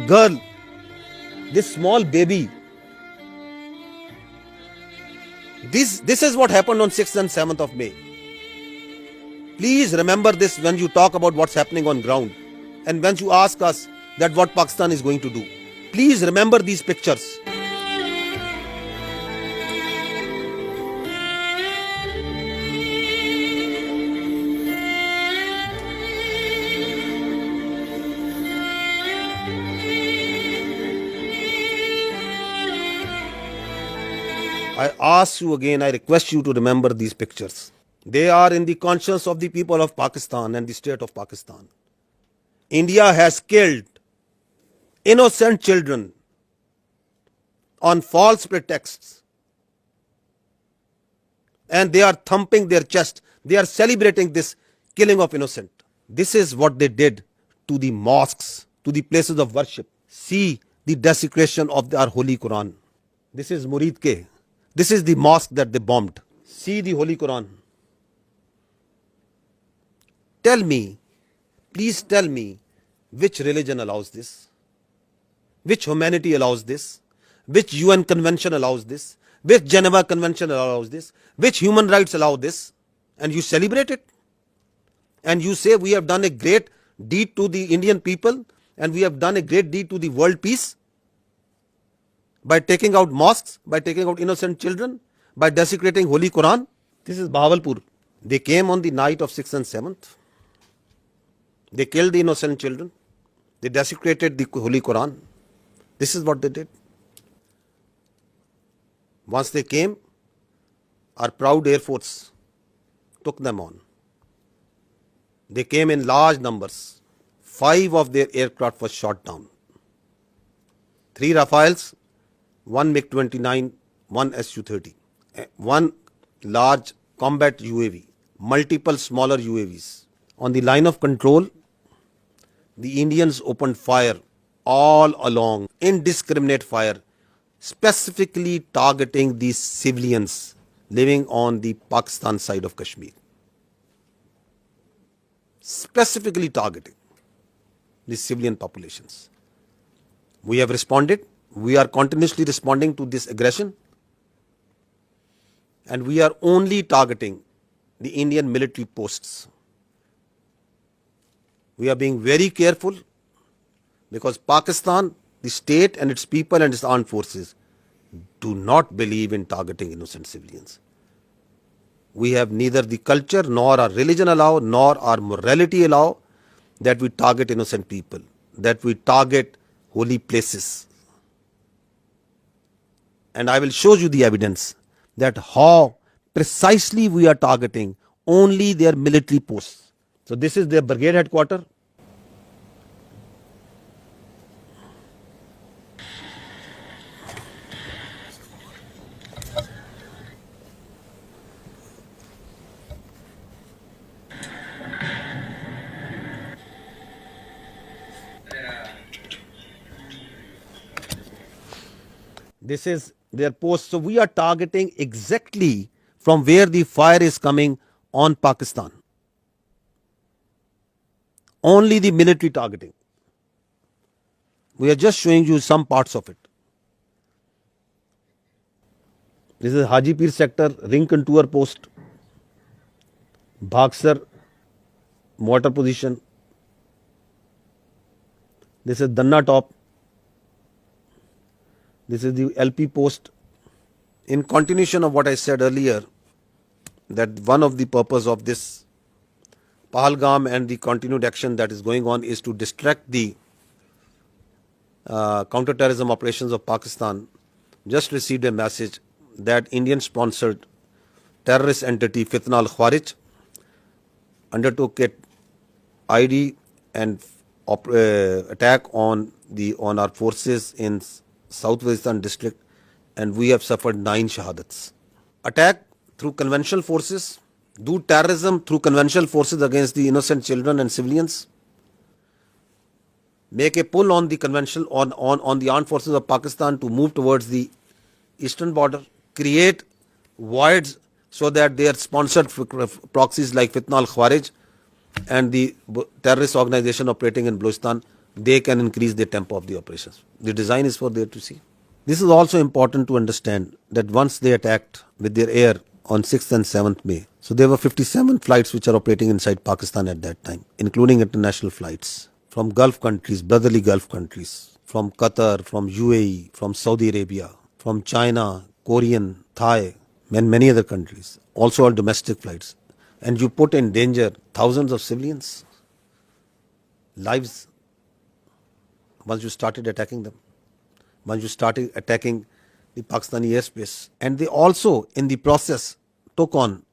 girl, this small baby. This is what happened on 6th and 7th of May. Please remember this when you talk about what's happening on ground and when you ask us that what Pakistan is going to do. Please remember these pictures. I ask you again, I request you to remember these pictures. They are in the conscience of the people of Pakistan and the state of Pakistan. India has killed innocent children on false pretexts. And they are thumping their chest. They are celebrating this killing of innocent. This is what they did to the mosques, to the places of worship. See the desecration of our Holy Quran. This is Murid Ke. This is the mosque that they bombed. See the Holy Quran. Tell me, please tell me, which religion allows this? Which humanity allows this? Which UN convention allows this? Which Geneva Convention allows this? Which human rights allow this? And you celebrate it? And you say we have done a great deed to the Indian people and we have done a great deed to the world peace by taking out mosques, by taking out innocent children, by desecrating Holy Quran. This is Bahawalpur. They came on the night of 6th and 7th. They killed the innocent children. They desecrated the Holy Quran. This is what they did. Once they came, our proud Air Force took them on. They came in large numbers. 5 of their aircraft was shot down. 3 Rafales, 1 MiG-29, 1 Su-30, 1 large combat UAV, multiple smaller UAVs. On the line of control, the Indians opened fire all along, indiscriminate fire, specifically targeting the civilians living on the Pakistan side of Kashmir. Specifically targeting the civilian populations. We have responded. We are continuously responding to this aggression. And we are only targeting the Indian military posts. We are being very careful because Pakistan, the state and its people and its armed forces do not believe in targeting innocent civilians. We have neither the culture nor our religion allow nor our morality allow that we target innocent people, that we target holy places. And I will show you the evidence that how precisely we are targeting only their military posts. So this is their brigade headquarters. This is their post. So we are targeting exactly from where the fire is coming on Pakistan. Only the military targeting. We are just showing you some parts of it. This is Hajipir sector, ring contour post, Bhagsar mortar position. This is Danna top. This is the LP post. In continuation of what I said earlier, that one of the purpose of this Pahalgam and the continued action that is going on is to distract the counter-terrorism operations of Pakistan. Just received a message that Indian-sponsored terrorist entity Fitna al-Khawarij undertook an ID and attack on our forces in South Western district, and we have suffered 9 shahadats. Attack through conventional forces, do terrorism through conventional forces against the innocent children and civilians, make a pull on the conventional on the armed forces of Pakistan to move towards the eastern border, create voids so that their sponsored proxies like Fitna al-Khawarij and the terrorist organization operating in Balochistan, they can increase the tempo of the operations. The design is for there to see. This is also important to understand that once they attacked with their air on 6th and 7th May, so there were 57 flights which are operating inside Pakistan at that time, including international flights from Gulf countries, brotherly Gulf countries, from Qatar, from UAE, from Saudi Arabia, from China, Korean, Thai, and many other countries, also all domestic flights. And you put in danger thousands of civilians' lives once you started attacking them, once you started attacking the Pakistani airspace. And they also, in the process, took on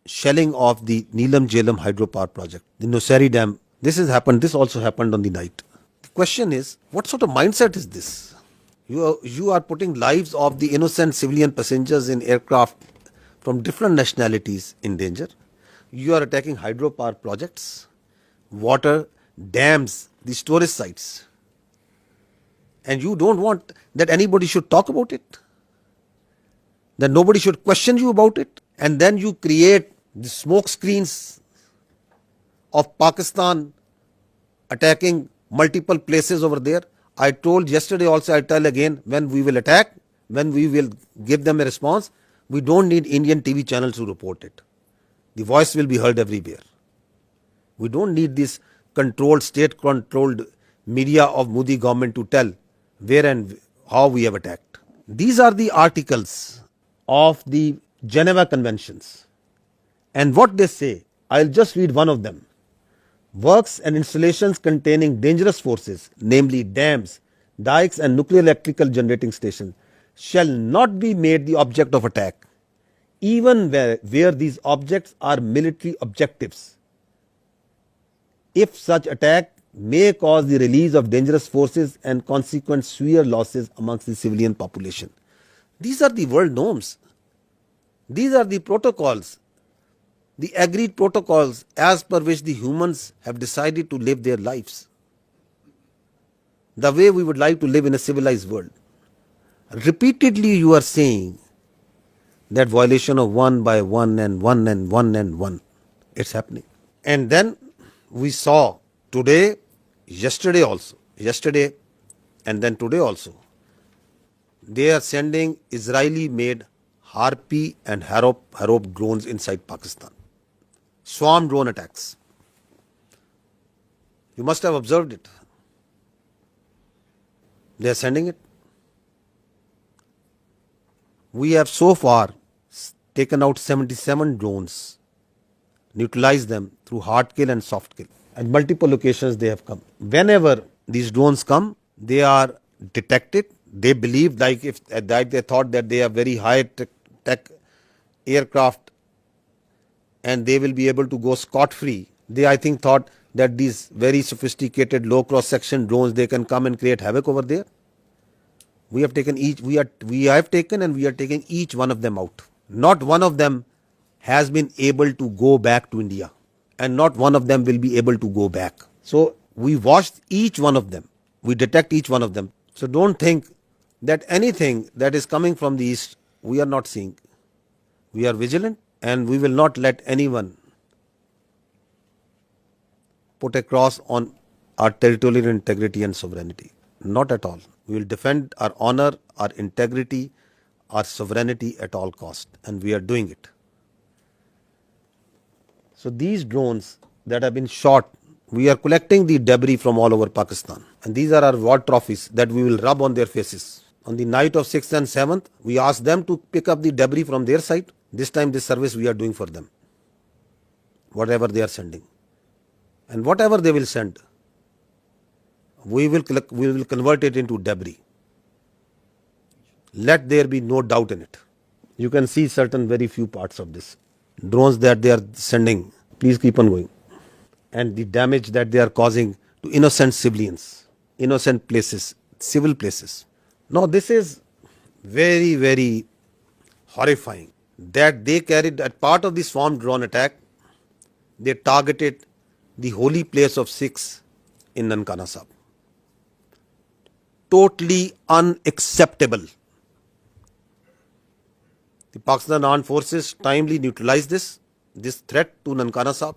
shelling of the Neelam Jhelum hydropower project, the Nusari Dam. This also happened on the night. The question is, what sort of mindset is this? You are putting lives of the innocent civilian passengers in aircraft from different nationalities in danger. You are attacking hydropower projects, water, dams, the storage sites. And you don't want that anybody should talk about it, that nobody should question you about it. And then you create the smoke screens of Pakistan attacking multiple places over there. I told yesterday also, I tell again, when we will attack, when we will give them a response, we don't need Indian TV channels to report it. The voice will be heard everywhere. We don't need this controlled, state-controlled media of Modi government to tell where and how we have attacked. These are the articles of the Geneva Conventions. And what they say, I'll just read one of them. Works and installations containing dangerous forces, namely dams, dikes and nuclear electrical generating stations, shall not be made the object of attack, even where these objects are military objectives, if such attack may cause the release of dangerous forces and consequent severe losses amongst the civilian population. These are the world norms. These are the protocols, the agreed protocols as per which the humans have decided to live their lives, the way we would like to live in a civilized world. Repeatedly you are saying that violation of one by one and one and one and one. It's happening. And then we saw yesterday and then today also, they are sending Israeli-made Harpy and Harop drones inside Pakistan. Swarm drone attacks. You must have observed it. They are sending it. We have so far taken out 77 drones, neutralized them through hard kill and soft kill. At multiple locations they have come. Whenever these drones come, they are detected. They believe, like they thought that they are very high tech aircraft and they will be able to go scot-free. They, I think, thought that these very sophisticated low cross-section drones, they can come and create havoc over there. We have taken each one of them out. Not one of them has been able to go back to India, and not one of them will be able to go back. So we watched each one of them. We detect each one of them. So don't think that anything that is coming from the east, we are not seeing. We are vigilant, and we will not let anyone put a cross on our territorial integrity and sovereignty. Not at all. We will defend our honor, our integrity, our sovereignty at all cost, and we are doing it. So these drones that have been shot, we are collecting the debris from all over Pakistan, and these are our war trophies that we will rub on their faces. On the night of 6th and 7th, we asked them to pick up the debris from their side. This time this service we are doing for them, whatever they are sending. And whatever they will send, we will convert it into debris. Let there be no doubt in it. You can see certain very few parts of this. Drones that they are sending, please keep on going. And the damage that they are causing to innocent civilians, innocent places, civil places. Now this is very, very horrifying that they carried, as part of this swarm drone attack, they targeted the holy place of Sikhs in Nankana Sahib. Totally unacceptable. The Pakistan Armed Forces timely neutralized this threat to Nankana Sahib,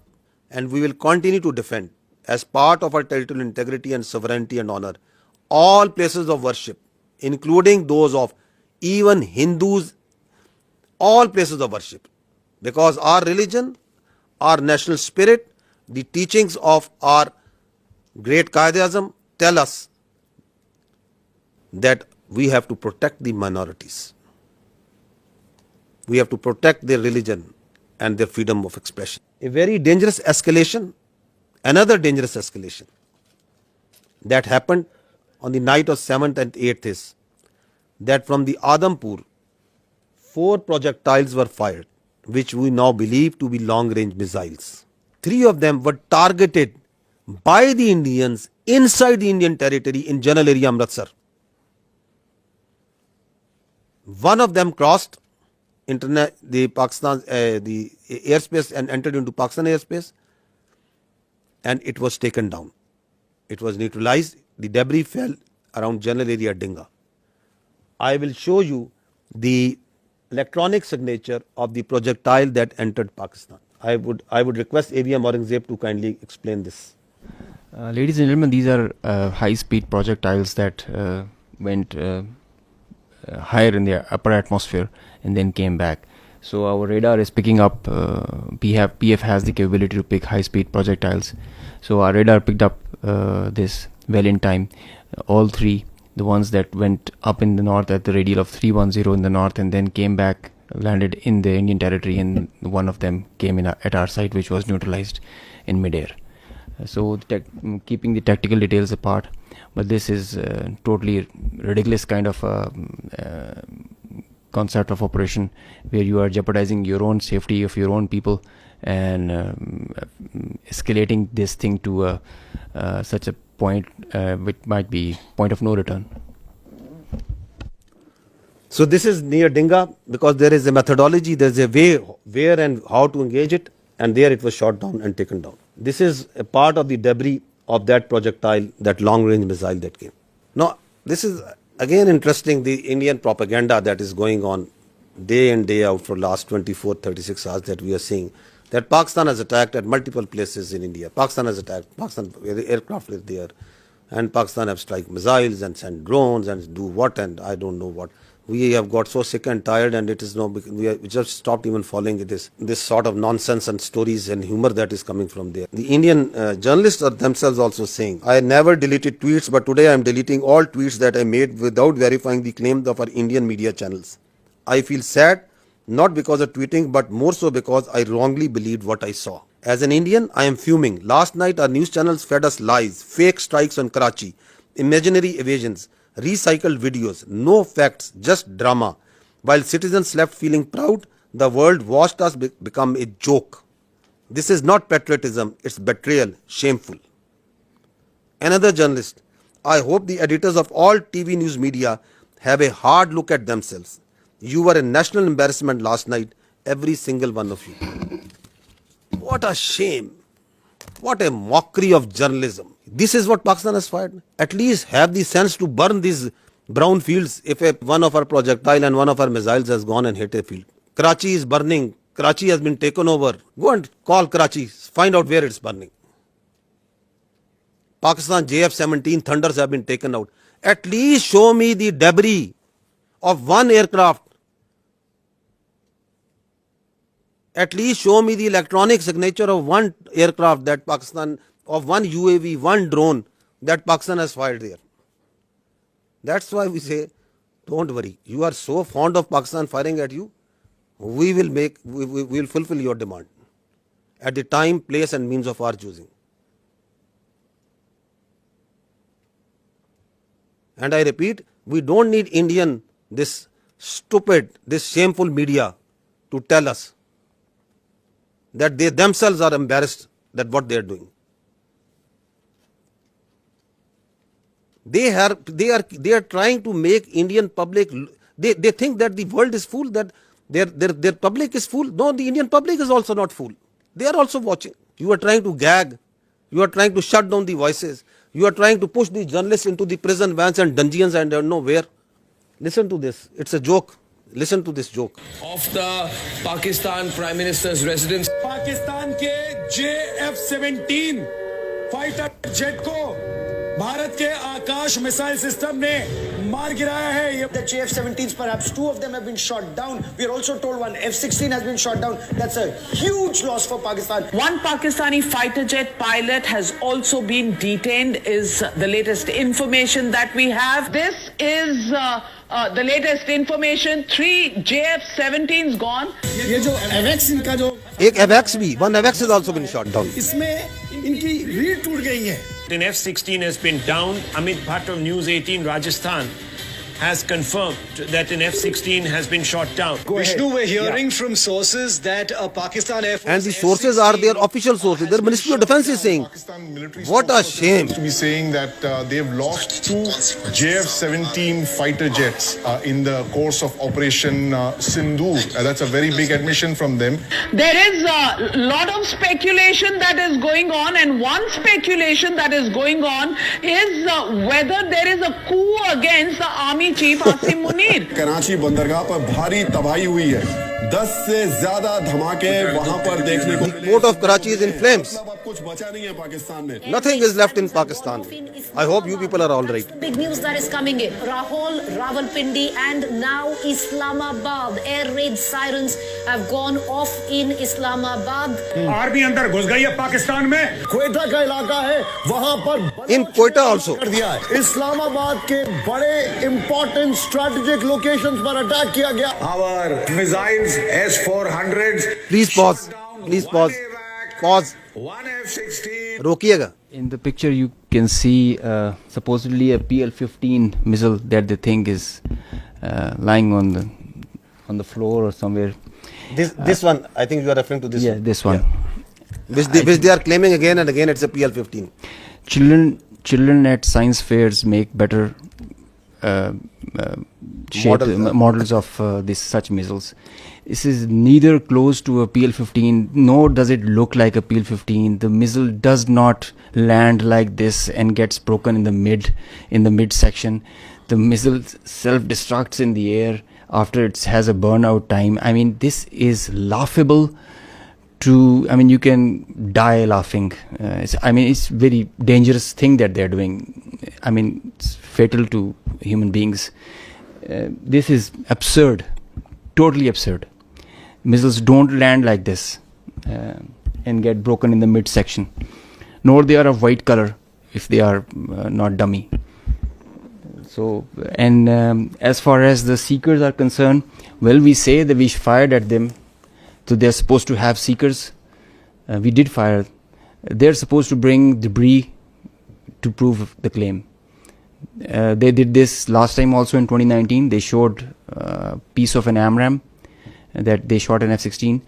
and we will continue to defend, as part of our territorial integrity and sovereignty and honor, all places of worship, including those of even Hindus, all places of worship. Because our religion, our national spirit, the teachings of our great Qaid-e-Azam tell us that we have to protect the minorities. We have to protect their religion and their freedom of expression. A very dangerous escalation, another dangerous escalation that happened on the night of 7th and 8th is that from the Adampur 4 projectiles were fired, which we now believe to be long-range missiles. 3 of them were targeted by the Indians inside the Indian territory in general area Amritsar. One of them crossed the airspace and entered into Pakistan airspace, and it was taken down. It was neutralized. The debris fell around general area Dinga. I will show you the electronic signature of the projectile that entered Pakistan. I would request AVM Aurangzeb to kindly explain this. Ladies and gentlemen, these are high-speed projectiles that went higher in the upper atmosphere and then came back. So our radar is picking up, PF has the capability to pick high-speed projectiles. So our radar picked up this well in time. All 3, the ones that went up in the north at the radial of 310 in the north and then came back, landed in the Indian territory, and one of them came in at our site, which was neutralized in midair. So keeping the tactical details apart, but this is totally ridiculous kind of concept of operation where you are jeopardizing your own safety of your own people and escalating this thing to such a point which might be point of no return. So this is near Dinga, because there is a methodology, there is a way where and how to engage it, and there it was shot down and taken down. This is a part of the debris of that projectile, that long-range missile that came. Now, this is again interesting, the Indian propaganda that is going on day in, day out for last 24, 36 hours that we are seeing, that Pakistan has attacked at multiple places in India. Pakistan has attacked, the aircraft is there, and Pakistan have strike missiles and send drones and do what and I don't know what. We have got so sick and tired, and it is no, we just stopped even following this sort of nonsense and stories and humor that is coming from there. The Indian journalists are themselves also saying, I never deleted tweets, but today I am deleting all tweets that I made without verifying the claims of our Indian media channels. I feel sad, not because of tweeting, but more so because I wrongly believed what I saw. As an Indian, I am fuming. Last night our news channels fed us lies, fake strikes on Karachi, imaginary evasions, recycled videos, no facts, just drama. While citizens slept feeling proud, the world watched us become a joke. This is not patriotism, it's betrayal, shameful. Another journalist, I hope the editors of all TV news media have a hard look at themselves. You were a national embarrassment last night, every single one of you. What a shame. What a mockery of journalism. This is what Pakistan has fired. At least have the sense to burn these brown fields if one of our projectile and one of our missiles has gone and hit a field. Karachi is burning. Karachi has been taken over. Go and call Karachi. Find out where it's burning. Pakistan JF-17 Thunders have been taken out. At least show me the debris of one aircraft. At least show me the electronic signature of one aircraft that Pakistan, of one UAV, one drone that Pakistan has fired there. That's why we say, don't worry. You are so fond of Pakistan firing at you, we will fulfill your demand at the time, place and means of our choosing. And I repeat, we don't need this shameful media to tell us that they themselves are embarrassed that what they are doing. They are trying to make Indian public, they think that the world is fool, that their public is fool. No, the Indian public is also not fool. They are also watching. You are trying to gag. You are trying to shut down the voices. You are trying to push the journalists into the prison vans and dungeons and don't know where. Listen to this. It's a joke. Listen to this joke. Of the Pakistan Prime Minister's residence. Pakistan ke JF-17 fighter jet ko Bharat के आकाश missile system ने मार गिराया है. The JF-17s, perhaps 2 of them have been shot down. We are also told one F-16 has been shot down. That's a huge loss for Pakistan. One Pakistani fighter jet pilot has also been detained, is the latest information that we have. This is the latest information. 3 JF-17s gone. ये जो AVAX इनका जो एक AVAX भी, one AVAX has also been shot down. इसमें इनकी रीढ़ टूट गई है. An F-16 has been down. Amit Bhatt of News 18 Rajasthan has confirmed that an F-16 has been shot down. Vishnu, we're hearing from sources that Pakistan Air Force... And the sources are their official sources. Their Ministry of Defense is saying, what a shame. To be saying that they've lost 2 JF-17 fighter jets in the course of Operation Sindoor. That's a very big admission from them. There is a lot of speculation that is going on, and one speculation that is going on is whether there is a coup against the Army Chief Asim Munir. Karachi बंदरगाह पर भारी तबाही हुई है, 10 से ज्यादा धमाके वहां पर देखने को The port of Karachi is in flames. अब कुछ बचा नहीं है पाकिस्तान में. Nothing is left in Pakistan. I hope you people are all right. Big news that is coming in. Rahul, Rawalpindi and now Islamabad. Air raid sirens have gone off in Islamabad. Army अंदर घुस गई है पाकिस्तान में. क्वेटा का इलाका है, वहां पर In Quetta also. कर दिया है. इस्लामाबाद के बड़े इंपॉर्टेंट स्ट्रेटेजिक लोकेशंस पर अटैक किया गया. Our missiles S-400s. Please pause. Please pause. Pause. One F-16. रोकिएगा. In the picture you can see supposedly a PL-15 missile that they think is lying on the floor or somewhere. This one, I think you are referring to this one. Yeah, this one. Yeah. Which they are claiming again and again it's a PL-15. Children at science fairs make better models of such missiles. This is neither close to a PL-15, nor does it look like a PL-15. The missile does not land like this and gets broken in the mid section. The missile self-destructs in the air after it has a burnout time. I mean, this is laughable. You can die laughing. It's very dangerous thing that they're doing. It's fatal to human beings. This is absurd, totally absurd. Missiles don't land like this and get broken in the midsection. Nor they are of white color if they are not dummy. So, and as far as the seekers are concerned, well, we say that we fired at them. So they're supposed to have seekers. We did fire. They're supposed to bring debris to prove the claim. They did this last time also in 2019. They showed a piece of an AMRAAM that they shot an F-16.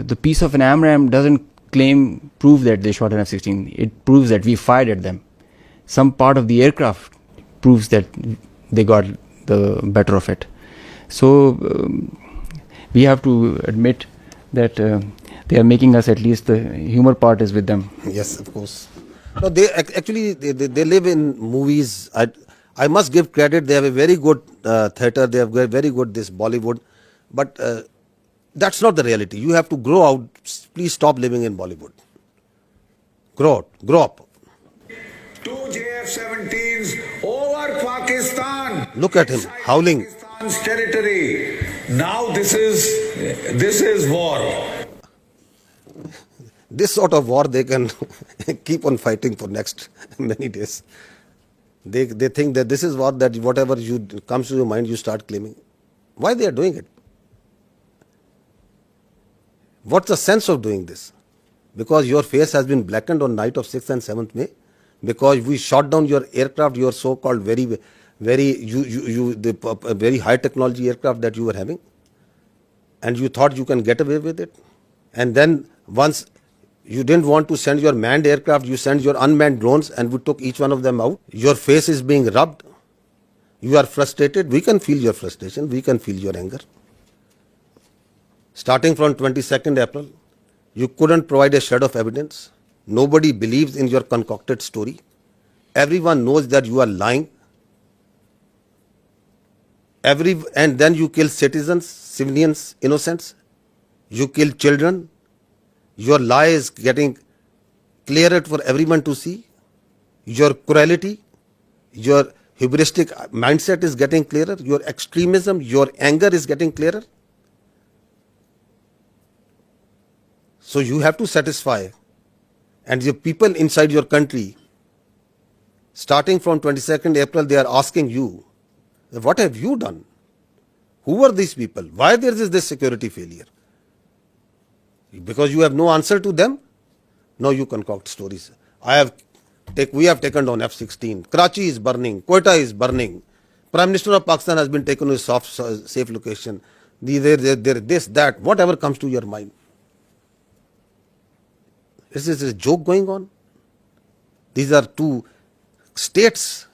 The piece of an AMRAAM doesn't prove that they shot an F-16. It proves that we fired at them. Some part of the aircraft proves that they got the better of it. So we have to admit that they are making us, at least the humor part is with them. Yes, of course. No, they actually live in movies. I must give credit. They have a very good theatre. They have very good this Bollywood. But that's not the reality. You have to grow out. Please stop living in Bollywood. Grow up. 2 JF-17s over Pakistan. Look at him howling. Pakistan's territory. Now this is war. This sort of war they can keep on fighting for next many days. They think that this is war, that whatever comes to your mind you start claiming. Why they are doing it? What's the sense of doing this? Because your face has been blackened on night of 6th and 7th May. Because we shot down your aircraft, your so-called very high technology aircraft that you were having, and you thought you can get away with it. And then once you didn't want to send your manned aircraft, you sent your unmanned drones and we took each one of them out. Your face is being rubbed. You are frustrated. We can feel your frustration. We can feel your anger. Starting from 22nd April, you couldn't provide a shred of evidence. Nobody believes in your concocted story. Everyone knows that you are lying. And then you kill citizens, civilians, innocents. You kill children. Your lie is getting clearer for everyone to see. Your cruelty, your hubristic mindset is getting clearer. Your extremism, your anger is getting clearer. So you have to satisfy. And the people inside your country, starting from 22nd April, they are asking you, what have you done? Who are these people? Why there is this security failure? Because you have no answer to them? No, you concoct stories. We have taken down F-16. Karachi is burning. Quetta is burning. Prime Minister of Pakistan has been taken to a safe location. This, that, whatever comes to your mind. Is this a joke going on? These are two states.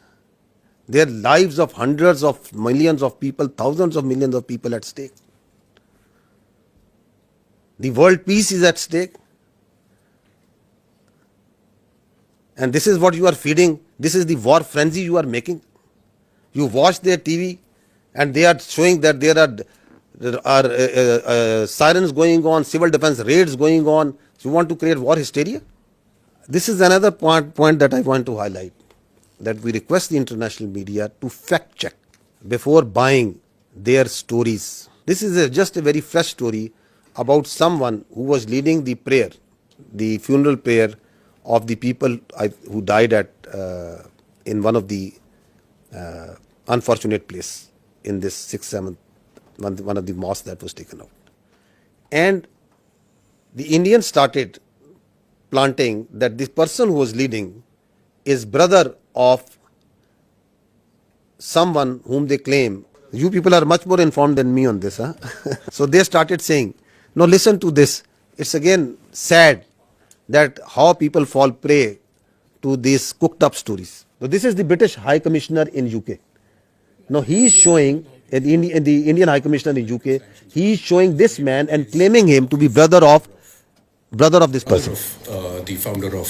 Their lives of hundreds of millions of people, thousands of millions of people at stake. The world peace is at stake. And this is what you are feeding. This is the war frenzy you are making. You watch their TV and they are showing that there are sirens going on, civil defense raids going on. You want to create war hysteria? This is another point that I want to highlight, that we request the international media to fact check before buying their stories. This is just a very fresh story about someone who was leading the prayer, the funeral prayer of the people who died in one of the unfortunate place in this 6th, 7th, one of the mosques that was taken out. And the Indians started planting that this person who was leading is brother of someone whom they claim. You people are much more informed than me on this, huh? So they started saying, no, listen to this. It's again sad that how people fall prey to these cooked up stories. So this is the British High Commissioner in UK. Now he is showing, the Indian High Commissioner in UK, he is showing this man and claiming him to be brother of this person. The founder of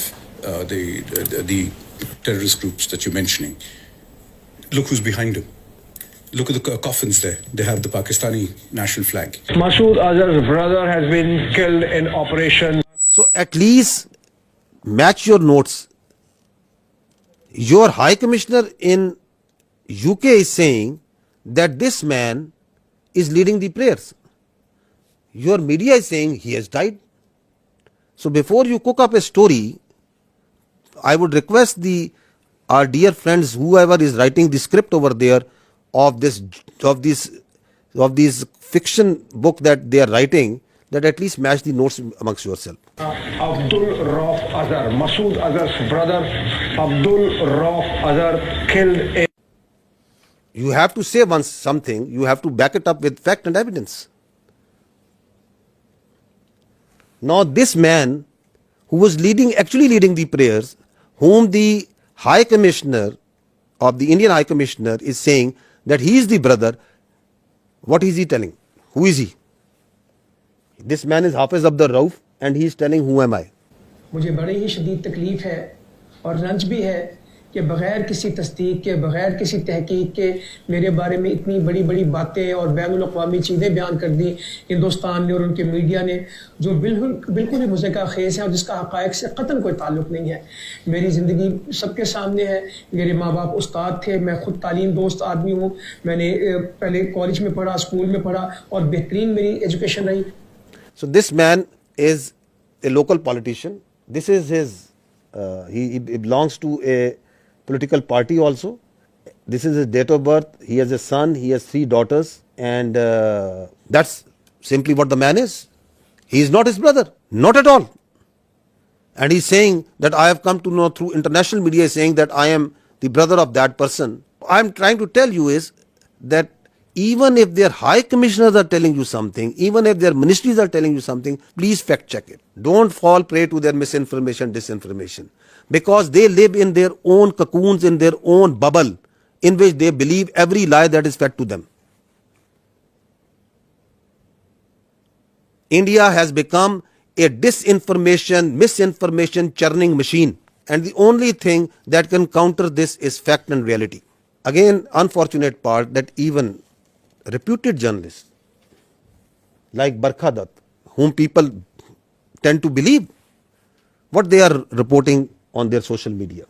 the terrorist groups that you're mentioning. Look who's behind him. Look at the coffins there. They have the Pakistani national flag. Masood Azhar's brother has been killed in operation. So at least match your notes. Your High Commissioner in UK is saying that this man is leading the prayers. Your media is saying he has died. So before you cook up a story, I would request our dear friends, whoever is writing the script over there of this fiction book that they are writing, that at least match the notes amongst yourself. Abdul Rauf Azhar, Masood Azhar's brother, Abdul Rauf Azhar killed. You have to say once something, you have to back it up with fact and evidence. Now this man who was actually leading the prayers, whom the High Commissioner of the Indian High Commissioner is saying that he is the brother, what is he telling? Who is he? This man is Hafiz Abdul Rauf and he is telling who am I? मुझे बड़ी ही शदीद तकलीफ है और रंज भी है कि बग़ैर किसी तस्दीक के, बग़ैर किसी तहकीक के मेरे बारे में इतनी बड़ी बड़ी बातें और बैनुल अक़वामी चीज़ें बयान कर दी हिंदुस्तान ने और उनके मीडिया ने, जो बिल्कुल ही मुज़क्का खेज़ है और जिसका हक़ाइक़ से क़तन कोई ताल्लुक़ नहीं है। मेरी ज़िंदगी सबके सामने है। मेरे माँ बाप उस्ताद थे, मैं ख़ुद तालीम दोस्त आदमी हूँ। मैंने पहले कॉलेज में पढ़ा, स्कूल में पढ़ा और बेहतरीन मेरी एजुकेशन रही। So this man is a local politician. This is his, he belongs to a political party also. This is his date of birth. He has a son, he has 3 daughters, and that's simply what the man is. He is not his brother, not at all. And he's saying that I have come to know through international media, saying that I am the brother of that person. I'm trying to tell you is that even if their high commissioners are telling you something, even if their ministries are telling you something, please fact check it. Don't fall prey to their misinformation, disinformation. Because they live in their own cocoons, in their own bubble, in which they believe every lie that is fed to them. India has become a disinformation, misinformation churning machine. And the only thing that can counter this is fact and reality. Again, unfortunate part that even reputed journalists like Barkha Dutt, whom people tend to believe what they are reporting on their social media.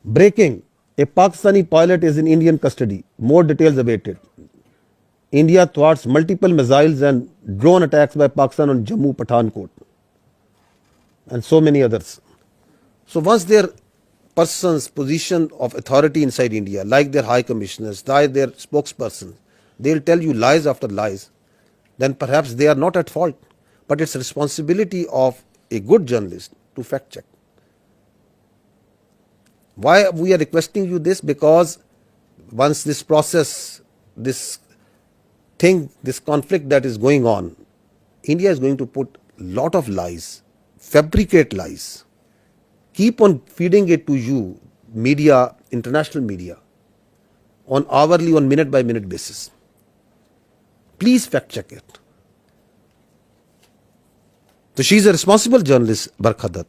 Breaking: a Pakistani pilot is in Indian custody. More details awaited. India thwarts multiple missiles and drone attacks by Pakistan on Jammu, Pathankot, and so many others. So once their person's position of authority inside India, like their high commissioners, like their spokespersons, they'll tell you lies after lies, then perhaps they are not at fault. But it's responsibility of a good journalist to fact check. Why we are requesting you this? Because once this process, this thing, this conflict that is going on, India is going to put lot of lies, fabricate lies, keep on feeding it to you, media, international media, on hourly, on minute by minute basis. Please fact check it. So she is a responsible journalist, Barkhadat.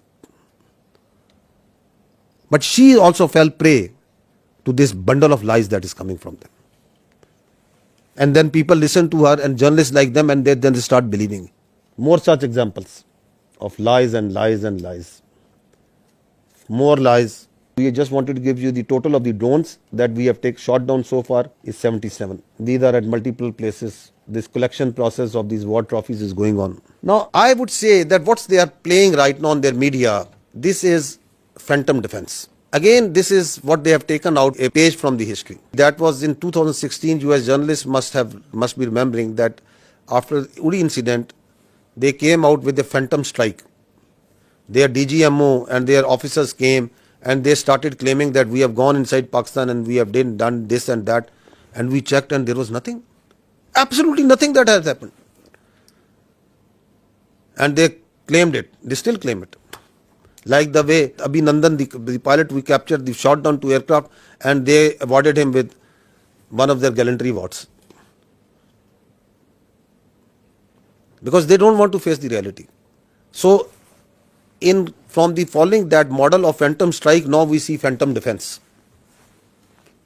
But she also fell prey to this bundle of lies that is coming from them. And then people listen to her and journalists like them, and then they start believing. More such examples of lies and lies and lies. More lies. We just wanted to give you the total of the drones that we have shot down so far is 77. These are at multiple places. This collection process of these war trophies is going on. Now, I would say that what they are playing right now on their media, this is phantom defense. Again, this is what they have taken out a page from the history. That was in 2016. You as journalists must be remembering that after Uri incident, they came out with a phantom strike. Their DGMO and their officers came and they started claiming that we have gone inside Pakistan and we have done this and that, and we checked and there was nothing. Absolutely nothing that has happened. And they claimed it. They still claim it. Like the way Abhinandan, the pilot we captured, they shot down 2 aircraft and they awarded him with one of their gallantry awards. Because they don't want to face the reality. So, from the following that model of phantom strike, now we see phantom defense.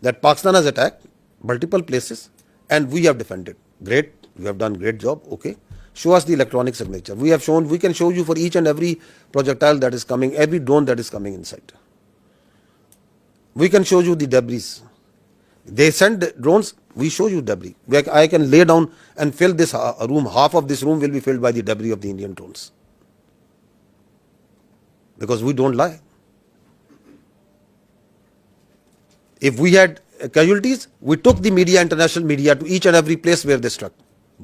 That Pakistan has attacked multiple places and we have defended. Great, we have done great job, okay. Show us the electronic signature. We can show you for each and every projectile that is coming, every drone that is coming inside. We can show you the debris. They send drones, we show you debris. I can lay down and fill this room, half of this room will be filled by the debris of the Indian drones. Because we don't lie. If we had casualties, we took the media, international media, to each and every place where they struck.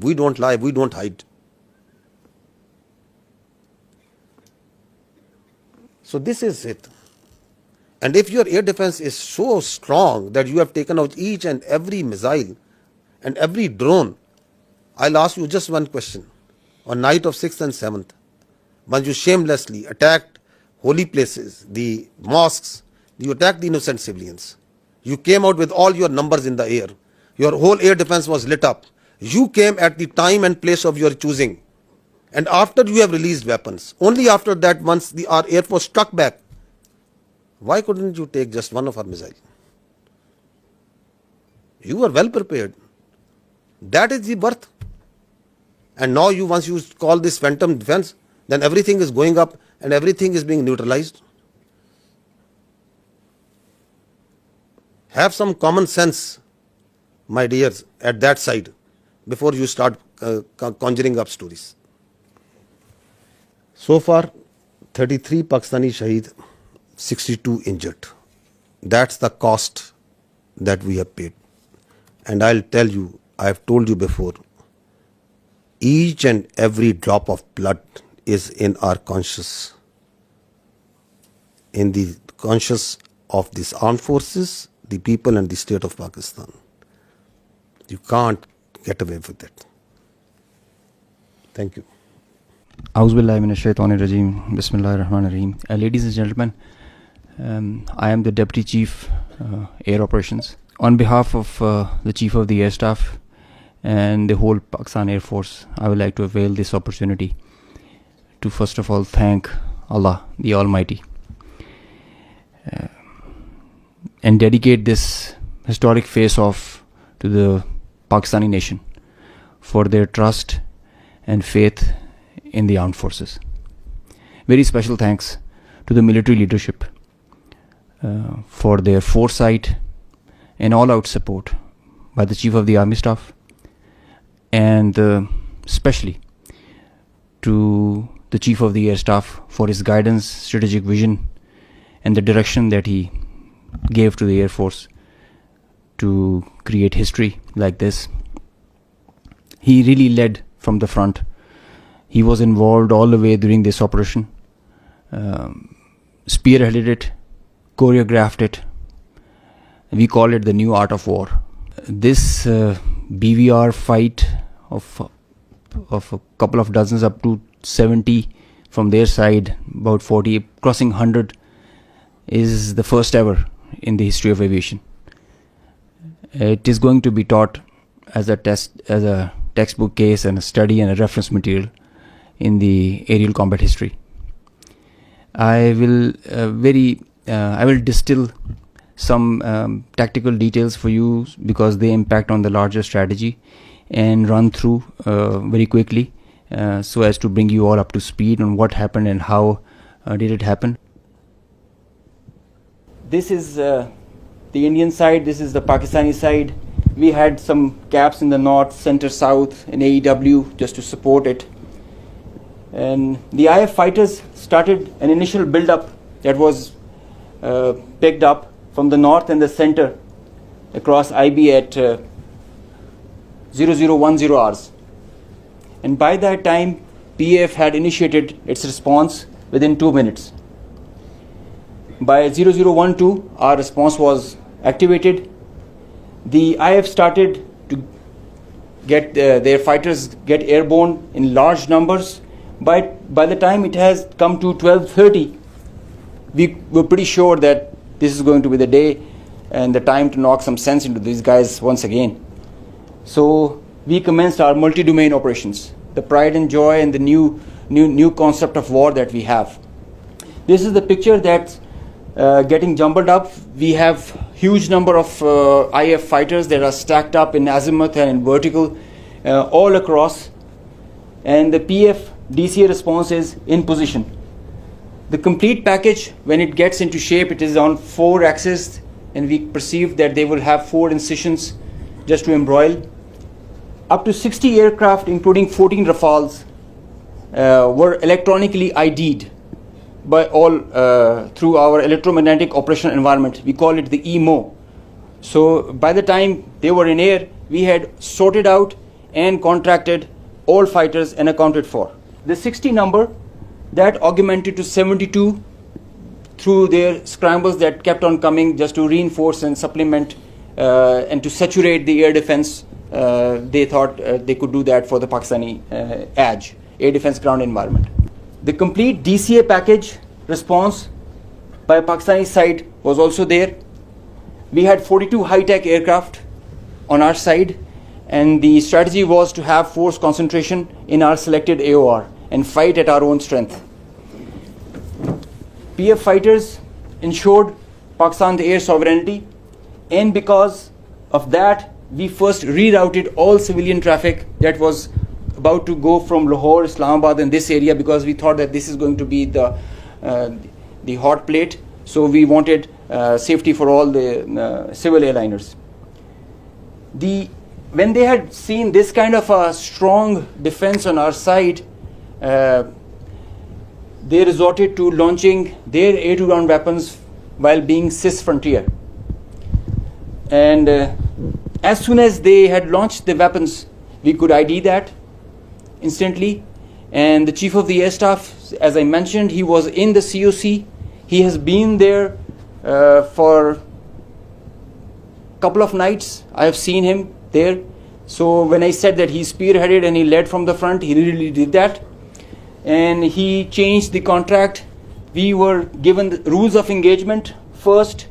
We don't lie, we don't hide. So this is it. And if your air defense is so strong that you have taken out each and every missile and every drone, I'll ask you just one question. On night of 6th and 7th, when you shamelessly attacked holy places, the mosques, you attacked the innocent civilians. You came out with all your numbers in the air. Your whole air defense was lit up. You came at the time and place of your choosing. And after you have released weapons, only after that, once our Air Force struck back, why couldn't you take just one of our missiles? You were well prepared. That is the birth. And now once you call this phantom defense, then everything is going up and everything is being neutralized. Have some common sense, my dears, at that side, before you start conjuring up stories. So far, 33 Pakistani Shaheed, 62 injured. That's the cost that we have paid. And I'll tell you, I have told you before, each and every drop of blood is in our conscious, in the conscious of these armed forces, the people and the state of Pakistan. You can't get away with it. Thank you. Auzubillahi minash shaitanir rajeem. Bismillahir rahmanir rahim. Ladies and gentlemen, I am the Deputy Chief Air Operations. On behalf of the Chief of the Air Staff and the whole Pakistan Air Force, I would like to avail this opportunity to first of all thank Allah, the Almighty, and dedicate this historic face-off to the Pakistani nation for their trust and faith in the armed forces. Very special thanks to the military leadership for their foresight and all-out support by the Chief of the Army Staff, and especially to the Chief of the Air Staff for his guidance, strategic vision, and the direction that he gave to the Air Force to create history like this. He really led from the front. He was involved all the way during this operation, spearheaded it, choreographed it, We call it the new art of war. This BVR fight of a couple of dozens up to 70 from their side, about 40, crossing 100, is the first ever in the history of aviation. It is going to be taught as a textbook case and a study and a reference material in the aerial combat history. I will distill some tactical details for you because they impact on the larger strategy, and run through very quickly so as to bring you all up to speed on what happened and how did it happen. This is the Indian side, this is the Pakistani side. We had some gaps in the north, center, south, and AEW just to support it. And the IF fighters started an initial build-up that was picked up from the north and the center across IB at 0010 hours. And by that time, PAF had initiated its response within 2 minutes. By 0012, our response was activated. The IF started to get their fighters get airborne in large numbers. By the time it has come to 12:30, we were pretty sure that this is going to be the day and the time to knock some sense into these guys once again. So we commenced our multi-domain operations, the pride and joy and the new concept of war that we have. This is the picture that's getting jumbled up. We have huge number of IF fighters that are stacked up in azimuth and in vertical all across, and the PF DCA response is in position. The complete package, when it gets into shape, it is on 4 axes, and we perceive that they will have 4 incisions just to embroil. Up to 60 aircraft, including 14 Rafales, were electronically ID'd by all through our electromagnetic operational environment. We call it the EMO. So by the time they were in air, we had sorted out and contracted all fighters and accounted for. The 60 number, that augmented to 72 through their scrambles that kept on coming just to reinforce and supplement and to saturate the air defense. They thought they could do that for the Pakistani ADG, air defense ground environment. The complete DCA package response by Pakistani side was also there. We had 42 high-tech aircraft on our side, and the strategy was to have force concentration in our selected AOR and fight at our own strength. PF fighters ensured Pakistan's air sovereignty, and because of that, we first rerouted all civilian traffic that was about to go from Lahore, Islamabad, and this area, because we thought that this is going to be the hot plate. So we wanted safety for all the civil airliners. When they had seen this kind of a strong defense on our side, they resorted to launching their air-to-ground weapons while being cis frontier. And as soon as they had launched the weapons, we could ID that instantly. And the Chief of the Air Staff, as I mentioned, he was in the COC. He has been there for a couple of nights. I have seen him there. So when I said that he spearheaded and he led from the front, he really did that. And he changed the contract. We were given the rules of engagement first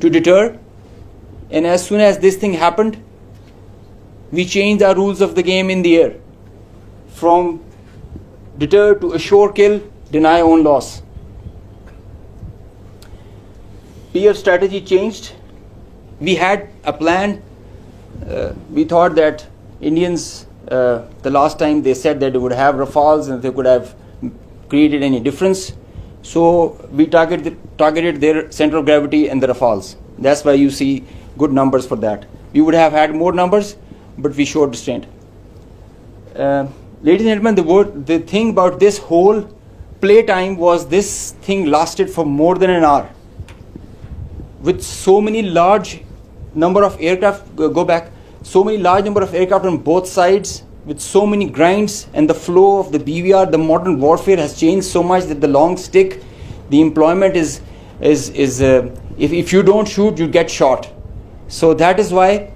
to deter. And as soon as this thing happened, we changed our rules of the game in the air. From deter to assure kill, deny own loss. PF strategy changed. We had a plan. We thought that Indians, the last time they said that they would have Rafales and they could have created any difference. So we targeted their center of gravity and the Rafales. That's why you see good numbers for that. We would have had more numbers, but we showed restraint. Ladies and gentlemen, the thing about this whole play time was this thing lasted for more than an hour. With so many large number of aircraft, so many large number of aircraft on both sides, with so many grinds, and the flow of the BVR, the modern warfare has changed so much that the long stick, the employment is if you don't shoot, you get shot. So that is why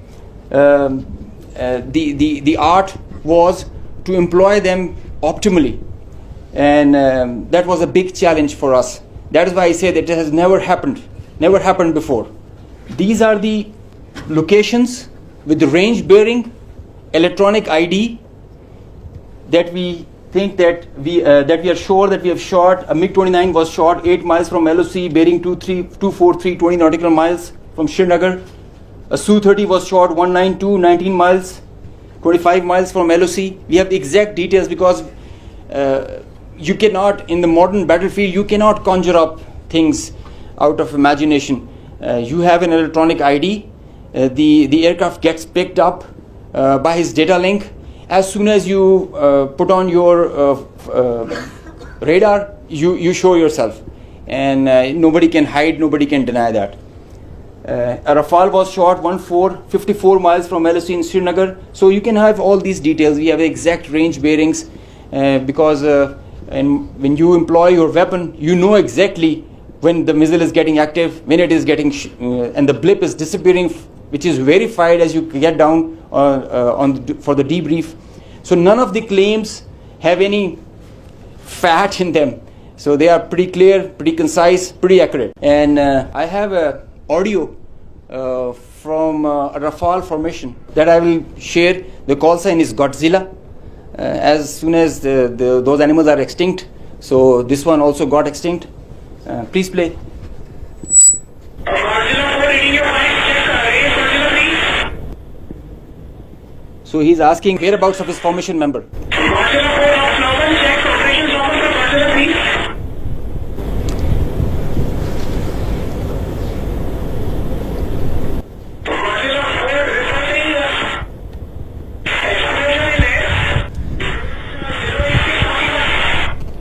the art was to employ them optimally, and that was a big challenge for us. That is why I say that it has never happened before. These are the locations with the range bearing electronic ID that we think that we are sure that we have shot. A MiG-29 was shot 8 miles from LOC, bearing 24320 nautical miles from Srinagar. A Su-30 was shot 192 19 miles, 25 miles from LOC. We have the exact details because you cannot, in the modern battlefield, you cannot conjure up things out of imagination. You have an electronic ID. The aircraft gets picked up by his data link. As soon as you put on your radar, you show yourself, and nobody can hide, nobody can deny that. A Rafale was shot 54 miles from LOC in Srinagar. So you can have all these details. We have exact range bearings because and when you employ your weapon, you know exactly when the missile is getting active, when it is getting and the blip is disappearing, which is verified as you get down for the debrief. So none of the claims have any fat in them. So they are pretty clear, pretty concise, pretty accurate. And I have a audio from a Rafale formation that I will share. The call sign is Godzilla. As soon as those animals are extinct, so this one also got extinct. Please play. So he's asking whereabouts of his formation member.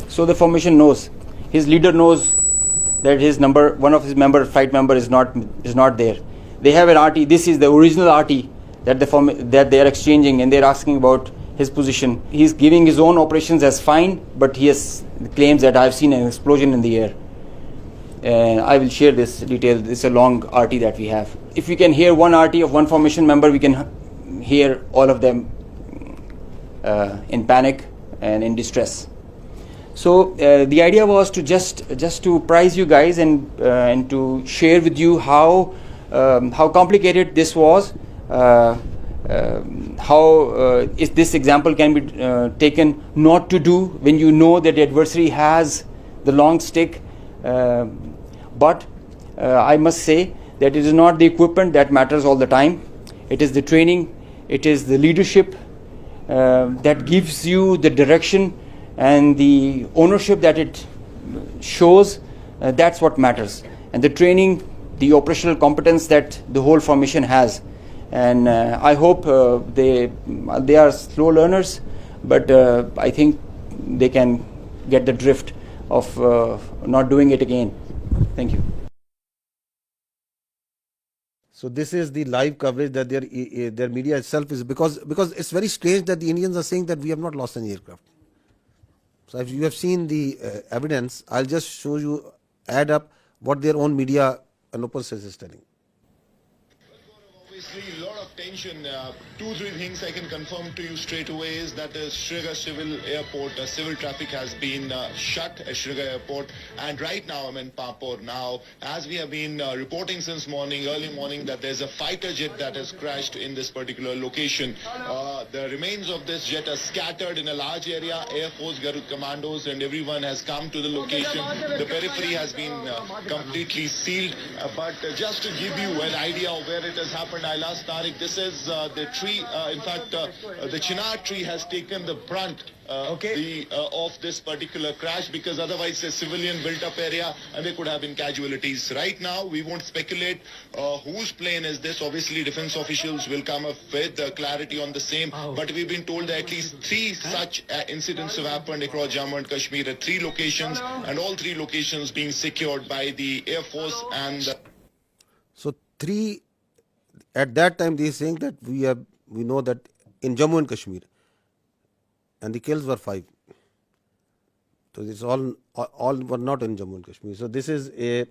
So the formation knows, his leader knows that his number, one of his flight member is not there. They have an RT. This is the original RT that they are exchanging, and they are asking about his position. He is giving his own operations as fine, but he has claims that I have seen an explosion in the air. And I will share this detail. This is a long RT that we have. If we can hear one RT of one formation member, we can hear all of them in panic and in distress. So the idea was to just to prize you guys and to share with you how complicated this was, how if this example can be taken not to do when you know that the adversary has the long stick. But I must say that it is not the equipment that matters all the time. It is the training, it is the leadership that gives you the direction and the ownership that it shows. That's what matters. And the training, the operational competence that the whole formation has. And I hope they are slow learners, but I think they can get the drift of not doing it again. Thank you. So this is the live coverage that their media itself is, because it's very strange that the Indians are saying that we have not lost any aircraft. So if you have seen the evidence, I'll just show you, add up what their own media and open source is telling. Obviously, a lot of tension. 2-3 things I can confirm to you straight away is that the Srinagar Civil Airport, civil traffic has been shut at Srinagar Airport. And right now I'm in Pampur now. As we have been reporting since early morning, that there's a fighter jet that has crashed in this particular location. The remains of this jet are scattered in a large area. Air Force Garud commandos and everyone has come to the location. The periphery has been completely sealed. But just to give you an idea of where it has happened, I'll ask Tariq. This is the tree. In fact, the chinar tree has taken the brunt of this particular crash, because otherwise it's a civilian built-up area and there could have been casualties. Right now, we won't speculate whose plane is this. Obviously, defense officials will come up with clarity on the same. But we've been told that at least 3 such incidents have happened across Jammu and Kashmir at 3 locations, and all 3 locations being secured by the Air Force and. So 3. At that time, they are saying that we know that in Jammu and Kashmir, and the kills were 5. So this all were not in Jammu and Kashmir. So this is a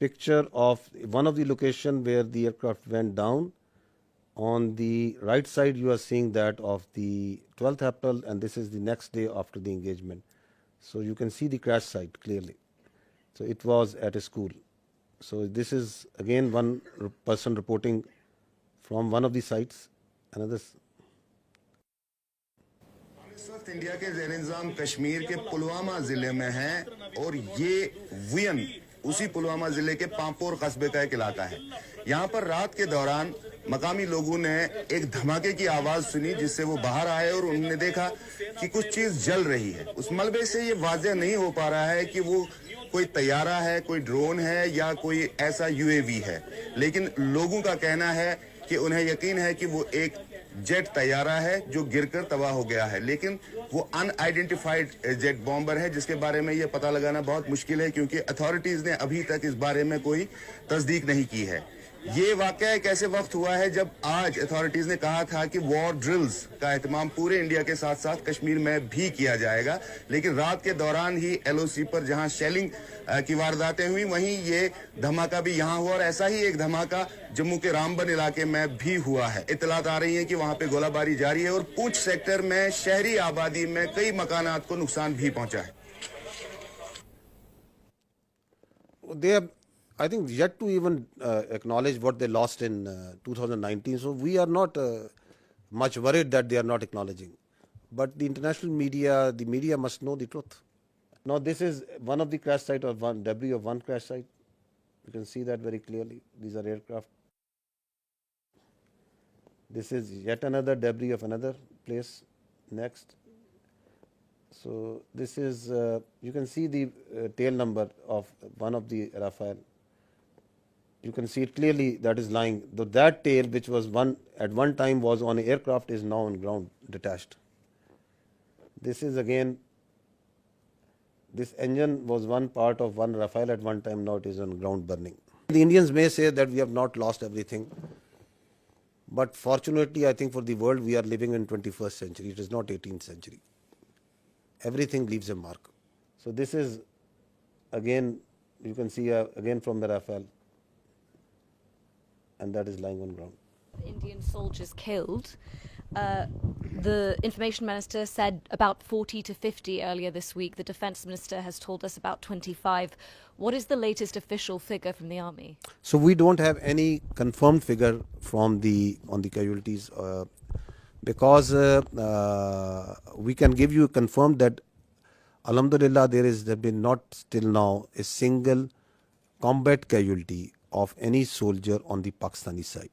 picture of one of the location where the aircraft went down. On the right side, you are seeing that of the 12th April, and this is the next day after the engagement. So you can see the crash site clearly. So it was at a school. So this is again one person reporting from one of the sites. Another. इस वक्त India के ज़ेर इंतज़ाम कश्मीर के पुलवामा ज़िले में हैं और ये वियन उसी पुलवामा ज़िले के पांपोर कस्बे का एक इलाका है। यहाँ पर रात के दौरान मकामी लोगों ने एक धमाके की आवाज़ सुनी, जिससे वो बाहर आए और उन्होंने देखा कि कुछ चीज़ जल रही है। उस मलबे से ये वाज़ेह नहीं हो पा रहा है कि वो कोई तैयारा है, कोई ड्रोन है या कोई ऐसा यूएवी है, लेकिन लोगों का कहना है कि उन्हें यकीन है कि वो एक जेट तैयारा है जो गिरकर तबाह हो गया है, लेकिन वो अनआइडेंटिफाइड जेट बॉम्बर है जिसके बारे में ये पता लगाना बहुत मुश्किल है, क्योंकि अथॉरिटीज ने अभी तक इस बारे में कोई तस्दीक नहीं की है। ये वाकया एक ऐसे वक्त हुआ है जब आज अथॉरिटीज ने कहा था कि वॉर ड्रिल्स का एहतमाम पूरे इंडिया के साथ साथ कश्मीर में भी किया जाएगा, लेकिन रात के दौरान ही एलओसी पर जहां शेलिंग की वारदातें हुई, वहीं ये धमाका भी यहां हुआ और ऐसा ही एक धमाका जम्मू के रामबन इलाके में भी हुआ है। इत्तलात आ रही है कि वहां पे गोलाबारी जारी है और पूंछ सेक्टर में शहरी आबादी में कई मकानात को नुकसान भी पहुंचा है। I think yet to even acknowledge what they lost in 2019. So we are not much worried that they are not acknowledging. But the international media, the media must know the truth. Now this is one of the crash site or one debris of one crash site. You can see that very clearly. These are aircraft. This is yet another debris of another place. Next. So this is, you can see the tail number of one of the Rafale. You can see it clearly that is lying. Though that tail, which was at one time was on an aircraft, is now on ground detached. This is again, this engine was one part of one Rafale at one time, now it is on ground burning. The Indians may say that we have not lost everything, but fortunately I think for the world we are living in 21st century. It is not 18th century. Everything leaves a mark. So this is again, you can see again from the Rafale. And that is lying on ground. Indian soldiers killed. The information minister said about 40 to 50 earlier this week. The defence minister has told us about 25. What is the latest official figure from the army? So we don't have any confirmed figure from on the casualties because we can give you confirmed that alhamdulillah there has been not till now a single combat casualty of any soldier on the Pakistani side.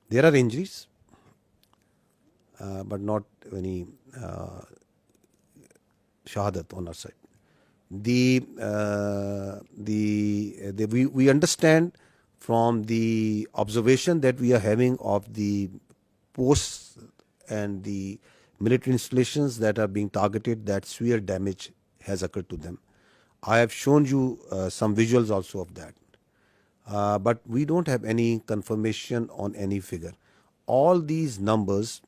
There are injuries, but not any shahadat on our side. We understand from the observation that we are having of the posts and the military installations that are being targeted, that severe damage has occurred to them. I have shown you some visuals also of that. But we don't have any confirmation on any figure. All these numbers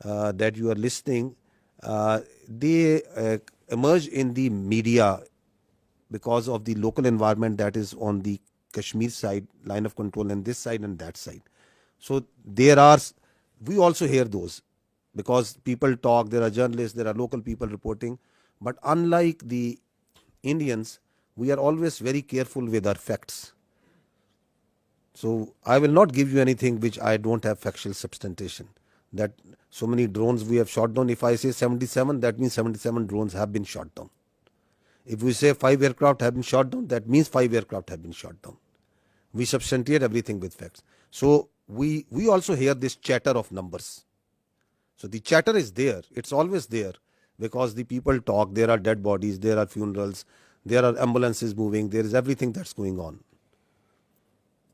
that you are listening, they emerge in the media because of the local environment that is on the Kashmir side, line of control, and this side and that side. So we also hear those because people talk, there are journalists, there are local people reporting. But unlike the Indians, we are always very careful with our facts. So I will not give you anything which I don't have factual substantiation. That so many drones we have shot down. If I say 77, that means 77 drones have been shot down. If we say 5 aircraft have been shot down, that means 5 aircraft have been shot down. We substantiate everything with facts. So we also hear this chatter of numbers. So the chatter is there. It's always there because the people talk. There are dead bodies. There are funerals. There are ambulances moving. There is everything that's going on.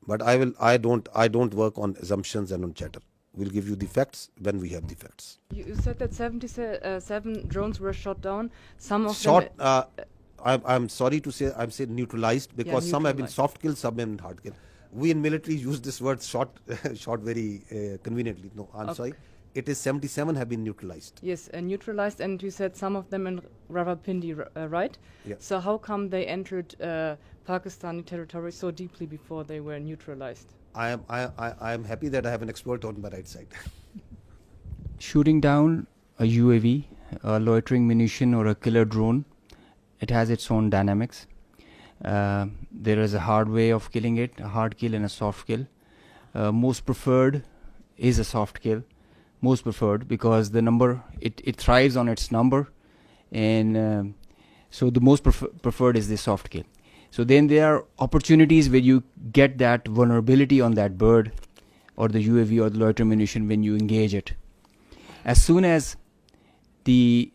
But I don't work on assumptions and on chatter. We'll give you the facts when we have the facts. You said that 77 drones were shot down. Some of them... I'm sorry to say, I'm saying neutralized because some have been soft killed, some have been hard killed. We in military use this word shot very conveniently. No, I'm sorry. It is 77 have been neutralized. Yes, neutralized, and you said some of them in Rawalpindi, right? Yeah. So how come they entered Pakistani territory so deeply before they were neutralized? I am happy that I have an expert on my right side. Shooting down a UAV, a loitering munition, or a killer drone, it has its own dynamics. There is a hard way of killing it, a hard kill and a soft kill. Most preferred is a soft kill. Most preferred because the number, it thrives on its number, and so the most preferred is the soft kill. So then there are opportunities where you get that vulnerability on that bird or the UAV or the loiter munition when you engage it. As soon as the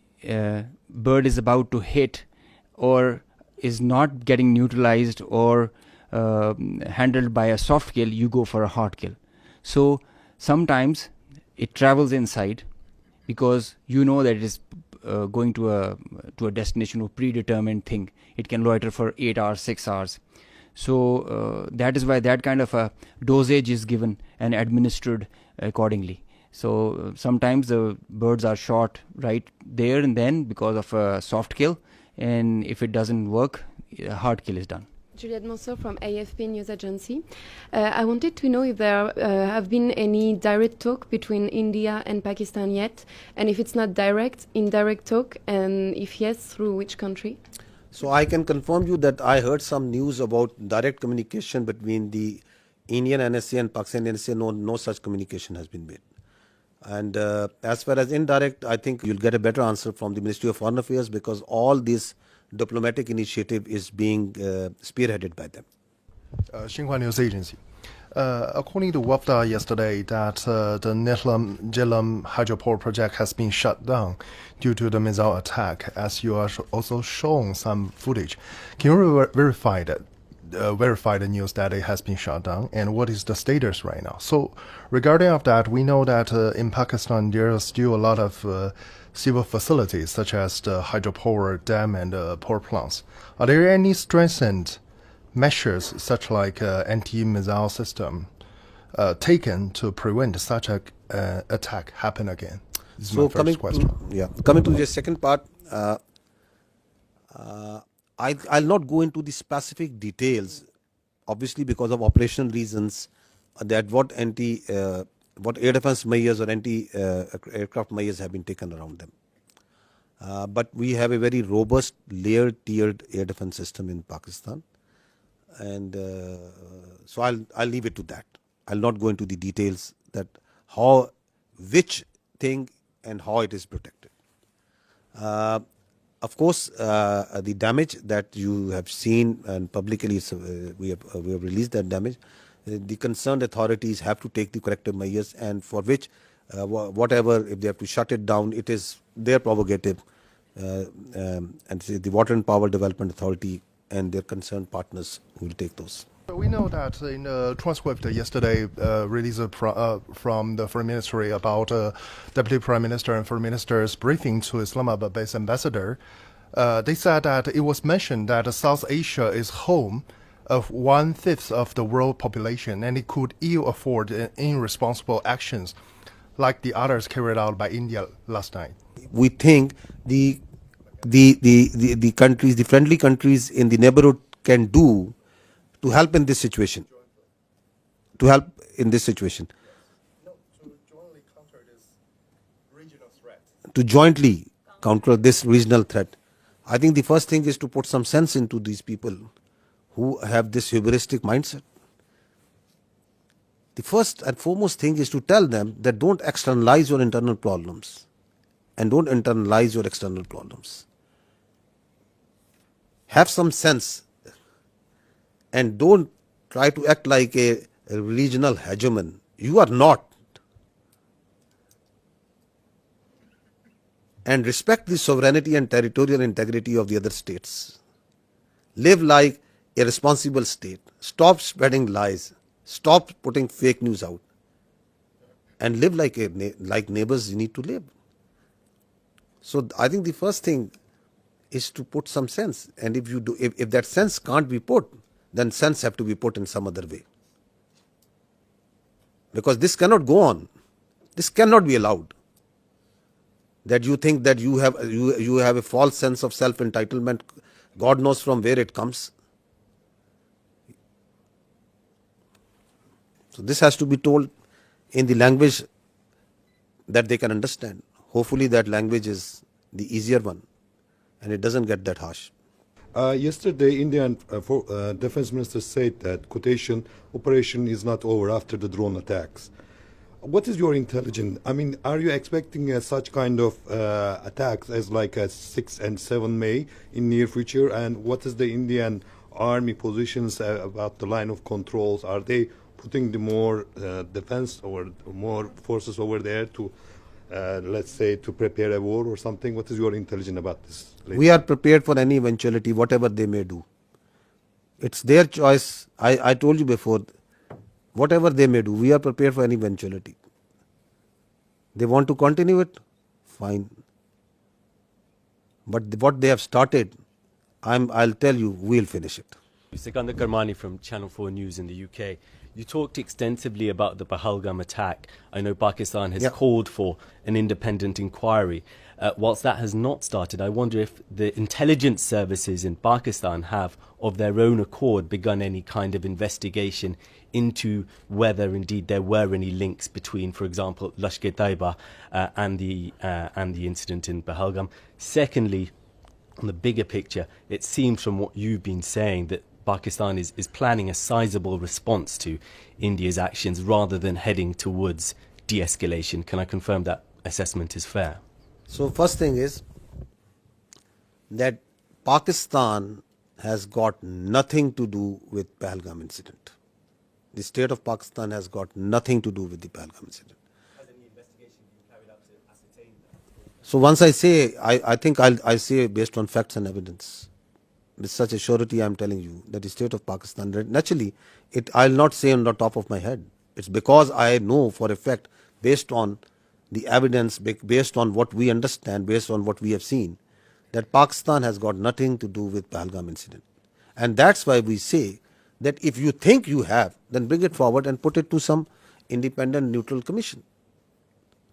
bird is about to hit or is not getting neutralized or handled by a soft kill, you go for a hard kill. So sometimes it travels inside because you know that it is going to a destination or predetermined thing. It can loiter for 8 hours, 6 hours. So that is why that kind of a dosage is given and administered accordingly. So sometimes the birds are shot right there and then because of a soft kill, and if it doesn't work, a hard kill is done. Juliette Monceau from AFP News Agency. I wanted to know if there have been any direct talk between India and Pakistan yet, and if it's not direct, indirect talk, and if yes, through which country? So I can confirm you that I heard some news about direct communication between the Indian NSA and Pakistan NSA. No such communication has been made. And as far as indirect, I think you'll get a better answer from the Ministry of Foreign Affairs because all this diplomatic initiative is being spearheaded by them. Xinhua News Agency. According to WAFDA yesterday, that the Netlem hydroport project has been shut down due to the missile attack, as you are also shown some footage. Can you verify the news that it has been shut down, and what is the status right now? So regarding of that, we know that in Pakistan there are still a lot of civil facilities such as the hydropower dam and power plants. Are there any strengthened measures such like anti-missile system taken to prevent such a attack happen again? This is my first question. Coming to the second part, I'll not go into the specific details, obviously because of operational reasons, that what air defense measures or anti-aircraft measures have been taken around them. But we have a very robust layered tiered air defense system in Pakistan. And so I'll leave it to that. I'll not go into the details that which thing and how it is protected. Of course, the damage that you have seen and publicly we have released that damage. The concerned authorities have to take the corrective measures, and for which whatever, if they have to shut it down, it is their prerogative, and the Water and Power Development Authority and their concerned partners will take those. We know that in the transcript yesterday released from the Foreign Ministry about Deputy Prime Minister and Foreign Minister's briefing to Islamabad-based ambassador, they said that it was mentioned that South Asia is home of 1/5 of the world population, and it could ill afford irresponsible actions like the others carried out by India last night. We think the countries, the friendly countries in the neighborhood can do to help in this situation. To jointly counter this regional threat. I think the first thing is to put some sense into these people who have this hubristic mindset. The first and foremost thing is to tell them that don't externalize your internal problems and don't internalize your external problems. Have some sense and don't try to act like a regional hegemon. You are not. And respect the sovereignty and territorial integrity of the other states. Live like a responsible state. Stop spreading lies. Stop putting fake news out. And live like neighbors you need to live. So I think the first thing is to put some sense. And if that sense can't be put, then sense have to be put in some other way. Because this cannot go on. This cannot be allowed. That you think that you have a false sense of self-entitlement, God knows from where it comes. So this has to be told in the language that they can understand. Hopefully that language is the easier one and it doesn't get that harsh. Yesterday, Indian Defense Minister said that quotation operation is not over after the drone attacks. What is your intelligence? I mean, are you expecting such kind of attacks as like a 6 and 7 May in near future? And what is the Indian army positions about the line of controls? Are they putting the more defense or more forces over there to, let's say, to prepare a war or something? What is your intelligence about this? We are prepared for any eventuality, whatever they may do. It's their choice. I told you before, whatever they may do, we are prepared for any eventuality. They want to continue it, fine. But what they have started, I'll tell you, we'll finish it. Sikandar Karmani from Channel 4 News in the UK. You talked extensively about the Pahalgam attack. I know Pakistan has called for an independent inquiry. Whilst that has not started, I wonder if the intelligence services in Pakistan have, of their own accord, begun any kind of investigation into whether indeed there were any links between, for example, Lashkar-e-Taiba and the incident in Pahalgam. Secondly, on the bigger picture, it seems from what you've been saying that Pakistan is planning a sizable response to India's actions rather than heading towards de-escalation. Can I confirm that assessment is fair? So first thing is that Pakistan has got nothing to do with Pahalgam incident. The state of Pakistan has got nothing to do with the Pahalgam incident. Has any investigation been carried out to ascertain that? So once I say, I think I'll say based on facts and evidence. With such a surety, I'm telling you that the state of Pakistan, naturally, I'll not say on the top of my head. It's because I know for a fact, based on the evidence, based on what we understand, based on what we have seen, that Pakistan has got nothing to do with Pahalgam incident. And that's why we say that if you think you have, then bring it forward and put it to some independent neutral commission.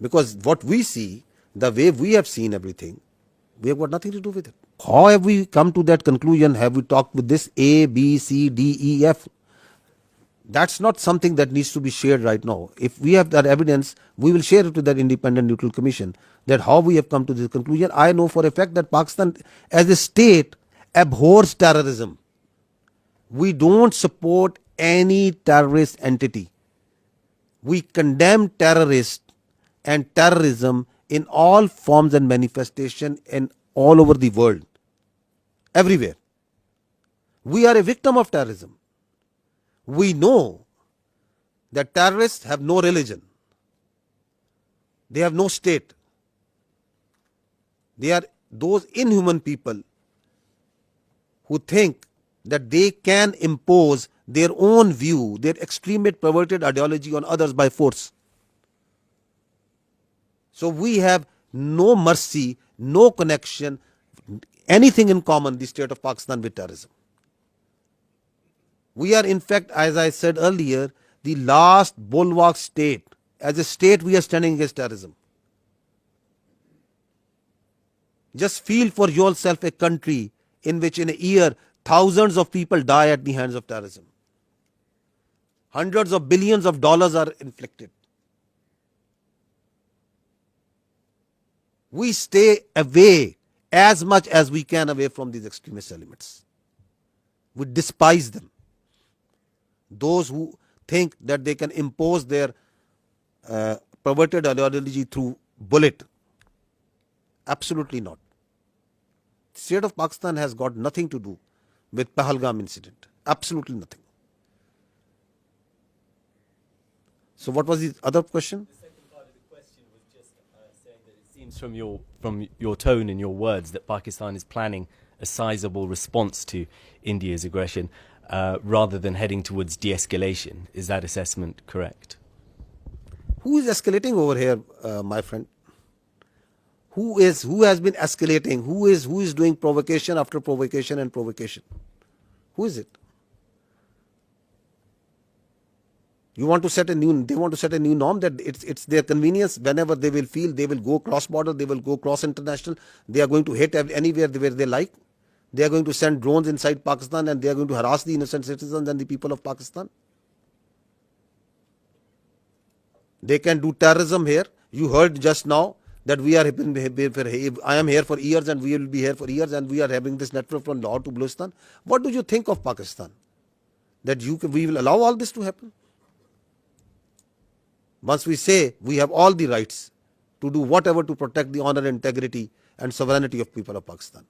Because what we see, the way we have seen everything, we have got nothing to do with it. How have we come to that conclusion? Have we talked with this A, B, C, D, E, F? That's not something that needs to be shared right now. If we have that evidence, we will share it to that independent neutral commission, that how we have come to this conclusion. I know for a fact that Pakistan as a state abhors terrorism. We don't support any terrorist entity. We condemn terrorists and terrorism in all forms and manifestation in all over the world, everywhere. We are a victim of terrorism. We know that terrorists have no religion. They have no state. They are those inhuman people who think that they can impose their own view, their extremist perverted ideology on others by force. So we have no mercy, no connection, anything in common, the state of Pakistan, with terrorism. We are, in fact, as I said earlier, the last bulwark state. As a state, we are standing against terrorism. Just feel for yourself a country in which in a year thousands of people die at the hands of terrorism. Hundreds of billions of dollars are inflicted. We stay away as much as we can away from these extremist elements. We despise them. Those who think that they can impose their perverted ideology through bullet. Absolutely not. The state of Pakistan has got nothing to do with Pahalgam incident. Absolutely nothing. So what was the other question? The second part of the question was just saying that it seems from your tone and your words that Pakistan is planning a sizable response to India's aggression rather than heading towards de-escalation. Is that assessment correct? Who is escalating over here, my friend? Who has been escalating? Who is doing provocation after provocation and provocation? Who is it? They want to set a new norm that it's their convenience. Whenever they will feel, they will go cross border, they will go cross international. They are going to hit anywhere where they like. They are going to send drones inside Pakistan and they are going to harass the innocent citizens and the people of Pakistan. They can do terrorism here. You heard just now that I am here for years and we will be here for years and we are having this network from Lahore to Baluchistan. What do you think of Pakistan? That we will allow all this to happen? Once we say we have all the rights to do whatever to protect the honor, integrity and sovereignty of people of Pakistan.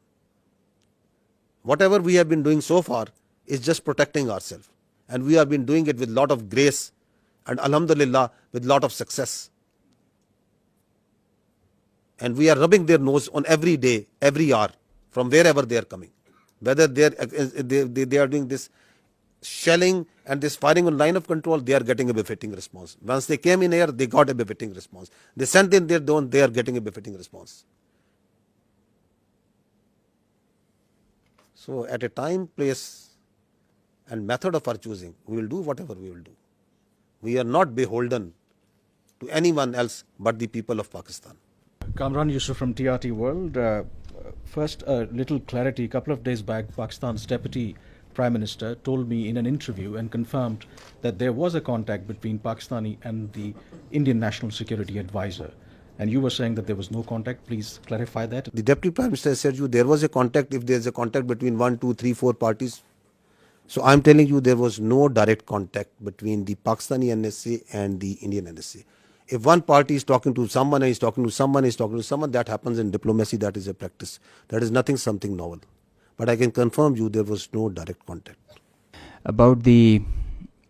Whatever we have been doing so far is just protecting ourselves. And we have been doing it with lot of grace and alhamdulillah with lot of success. And we are rubbing their nose on every day, every hour, from wherever they are coming. Whether they are doing this shelling and this firing on line of control, they are getting a befitting response. Once they came in here, they got a befitting response. They sent in their drone, they are getting a befitting response. So at a time, place and method of our choosing, we will do whatever we will do. We are not beholden to anyone else but the people of Pakistan. Kamran Yusuf from TRT World. First, a little clarity. A couple of days back, Pakistan's Deputy Prime Minister told me in an interview and confirmed that there was a contact between Pakistani and the Indian National Security Advisor. And you were saying that there was no contact. Please clarify that. The Deputy Prime Minister said you there was a contact. If there is a contact between 1, 2, 3, 4 parties. So I'm telling you there was no direct contact between the Pakistani NSA and the Indian NSA. If one party is talking to someone and is talking to someone, that happens in diplomacy. That is a practice. That is something novel. But I can confirm you there was no direct contact. About the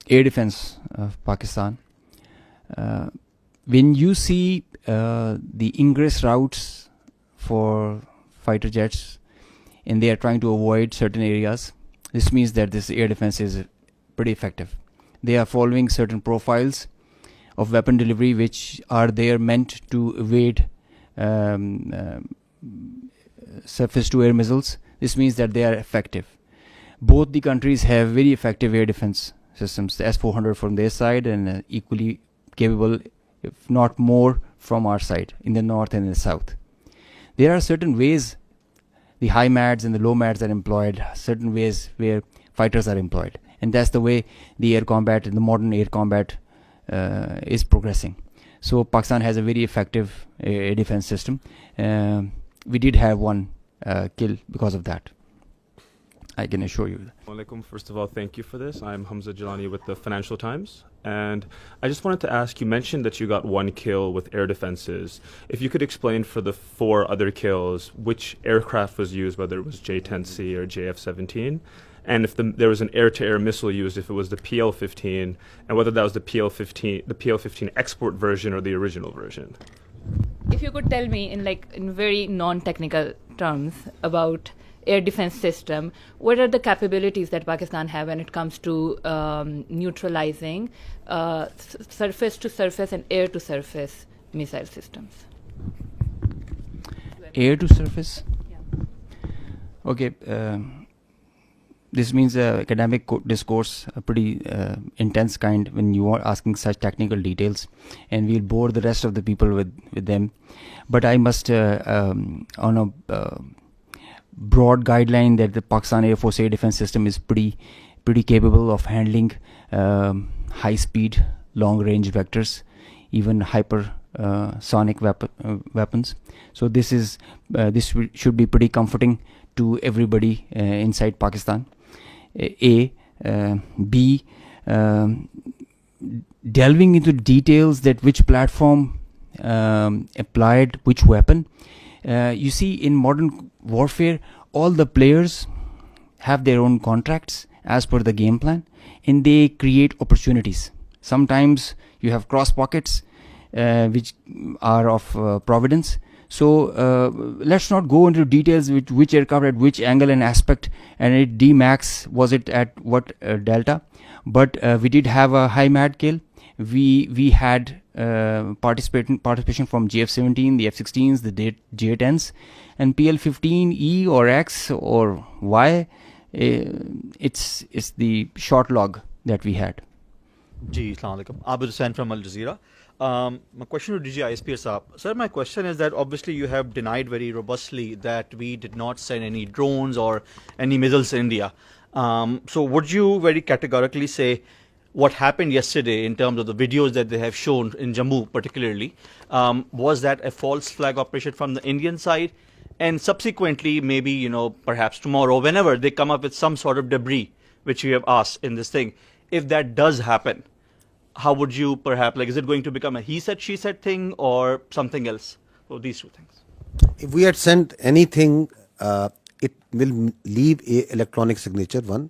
air defense of Pakistan, when you see the ingress routes for fighter jets and they are trying to avoid certain areas, this means that this air defense is pretty effective. They are following certain profiles of weapon delivery which are there meant to evade surface to air missiles. This means that they are effective. Both the countries have very effective air defense systems, the S-400 from their side and equally capable, if not more, from our side in the north and in the south. There are certain ways the high MADs and the low MADs are employed, certain ways where fighters are employed, and that's the way the air combat and the modern air combat is progressing. So Pakistan has a very effective air defense system. We did have one kill because of that, I can assure you. Assalamualaikum. First of all, thank you for this. I'm Hamza Jalani with the Financial Times, and I just wanted to ask, you mentioned that you got one kill with air defenses. If you could explain for the 4 other kills which aircraft was used, whether it was J-10C or JF-17, and if there was an air-to-air missile used, if it was the PL-15, and whether that was the PL-15 export version or the original version. If you could tell me in very non-technical terms about air defense system, what are the capabilities that Pakistan have when it comes to neutralizing surface to surface and air to surface missile systems? Air to surface? Yeah. Okay. This means academic discourse, a pretty intense kind when you are asking such technical details, and we'll bore the rest of the people with them. But I must, on a broad guideline, that the Pakistan Air Force air defense system is pretty capable of handling high-speed, long-range vectors, even hypersonic weapons. So this should be pretty comforting to everybody inside Pakistan. B, delving into details that which platform applied which weapon. You see, in modern warfare, all the players have their own contracts as per the game plan, and they create opportunities. Sometimes you have cross pockets which are of providence. So let's not go into details with which aircraft at which angle and aspect, and it D-max was it at what delta. But we did have a high MAD kill. We had participation from JF-17, the F-16s, the J-10s, and PL-15E or X or Y. It's the short log that we had. Ji, Assalamu alaikum. Abid Hussain from Al Jazeera. My question to DG ISPR Saab. Sir, my question is that obviously you have denied very robustly that we did not send any drones or any missiles in India. So would you very categorically say what happened yesterday in terms of the videos that they have shown in Jammu particularly, was that a false flag operation from the Indian side? And subsequently, maybe, perhaps tomorrow, whenever they come up with some sort of debris, which you have asked in this thing, if that does happen, how would you perhaps, is it going to become a he said, she said thing or something else? So these two things. If we had sent anything, it will leave a electronic signature, one.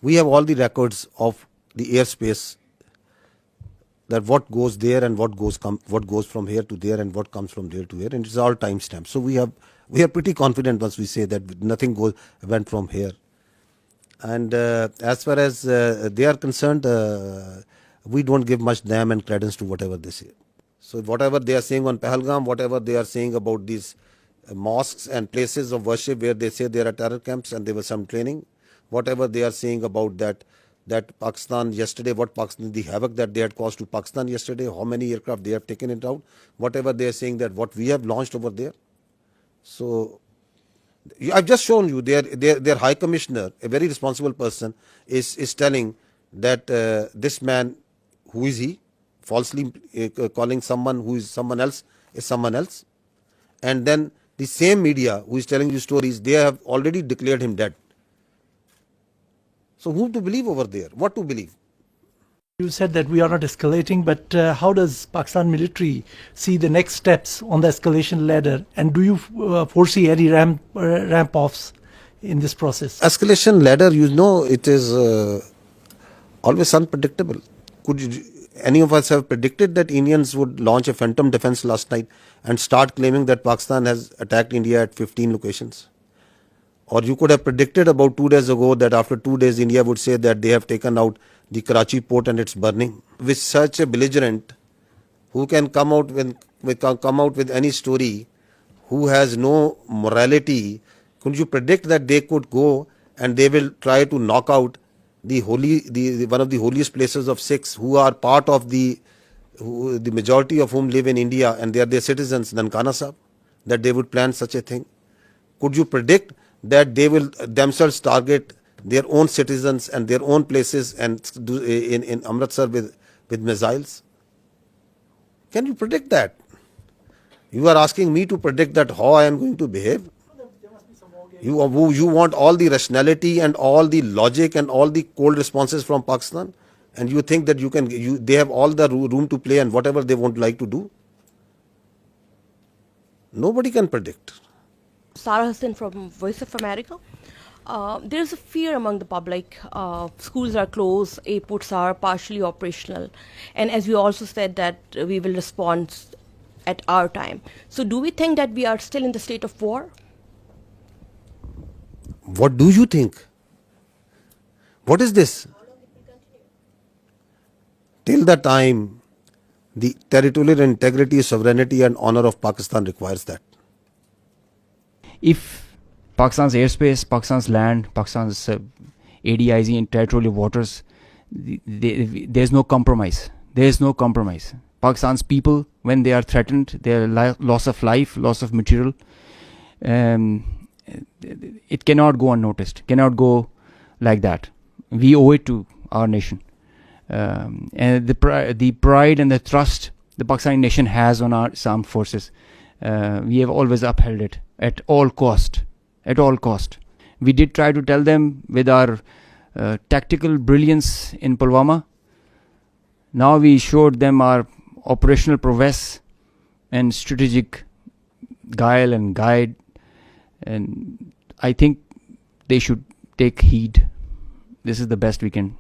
We have all the records of the airspace, that what goes there and what goes from here to there and what comes from there to here, and it's all timestamped. So we are pretty confident once we say that nothing went from here. And as far as they are concerned, we don't give much damn and credence to whatever they say. So whatever they are saying on Pahalgam, whatever they are saying about these mosques and places of worship where they say there are terror camps and there was some training, whatever they are saying about that Pakistan yesterday, the havoc that they had caused to Pakistan yesterday, how many aircraft they have taken it out, whatever they are saying that what we have launched over there. So I've just shown you their High Commissioner, a very responsible person, is telling that this man, who is he, falsely calling someone who is someone else is someone else. And then the same media who is telling you stories, they have already declared him dead. So whom to believe over there? What to believe? You said that we are not escalating, but how does Pakistan military see the next steps on the escalation ladder? And do you foresee any ramp-offs in this process? Escalation ladder, it is always unpredictable. Could any of us have predicted that Indians would launch a phantom defense last night and start claiming that Pakistan has attacked India at 15 locations? Or you could have predicted about 2 days ago that after 2 days India would say that they have taken out the Karachi port and it's burning. With such a belligerent who can come out with any story, who has no morality, could you predict that they could go and they will try to knock out the one of the holiest places of Sikhs, who are part of the majority of whom live in India and they are their citizens, Nankana Sahib, that they would plan such a thing? Could you predict that they will themselves target their own citizens and their own places and do in Amritsar with missiles? Can you predict that? You are asking me to predict that how I am going to behave? You want all the rationality and all the logic and all the cold responses from Pakistan, and you think that they have all the room to play and whatever they won't like to do? Nobody can predict. Sarah Hassan from Voice of America. There is a fear among the public. Schools are closed, airports are partially operational, and as we also said that we will respond at our time. So do we think that we are still in the state of war? What do you think? What is this? Till the time the territorial integrity, sovereignty and honor of Pakistan requires that. If Pakistan's airspace, Pakistan's land, Pakistan's ADIZ and territorial waters, there's no compromise. There's no compromise. Pakistan's people, when they are threatened, their loss of life, loss of material, it cannot go unnoticed, cannot go like that. We owe it to our nation. And the pride and the trust the Pakistani nation has on our armed forces, we have always upheld it at all cost. At all cost. We did try to tell them with our tactical brilliance in Pulwama. Now we showed them our operational prowess and strategic guile and guide, and I think they should take heed. This is the best we can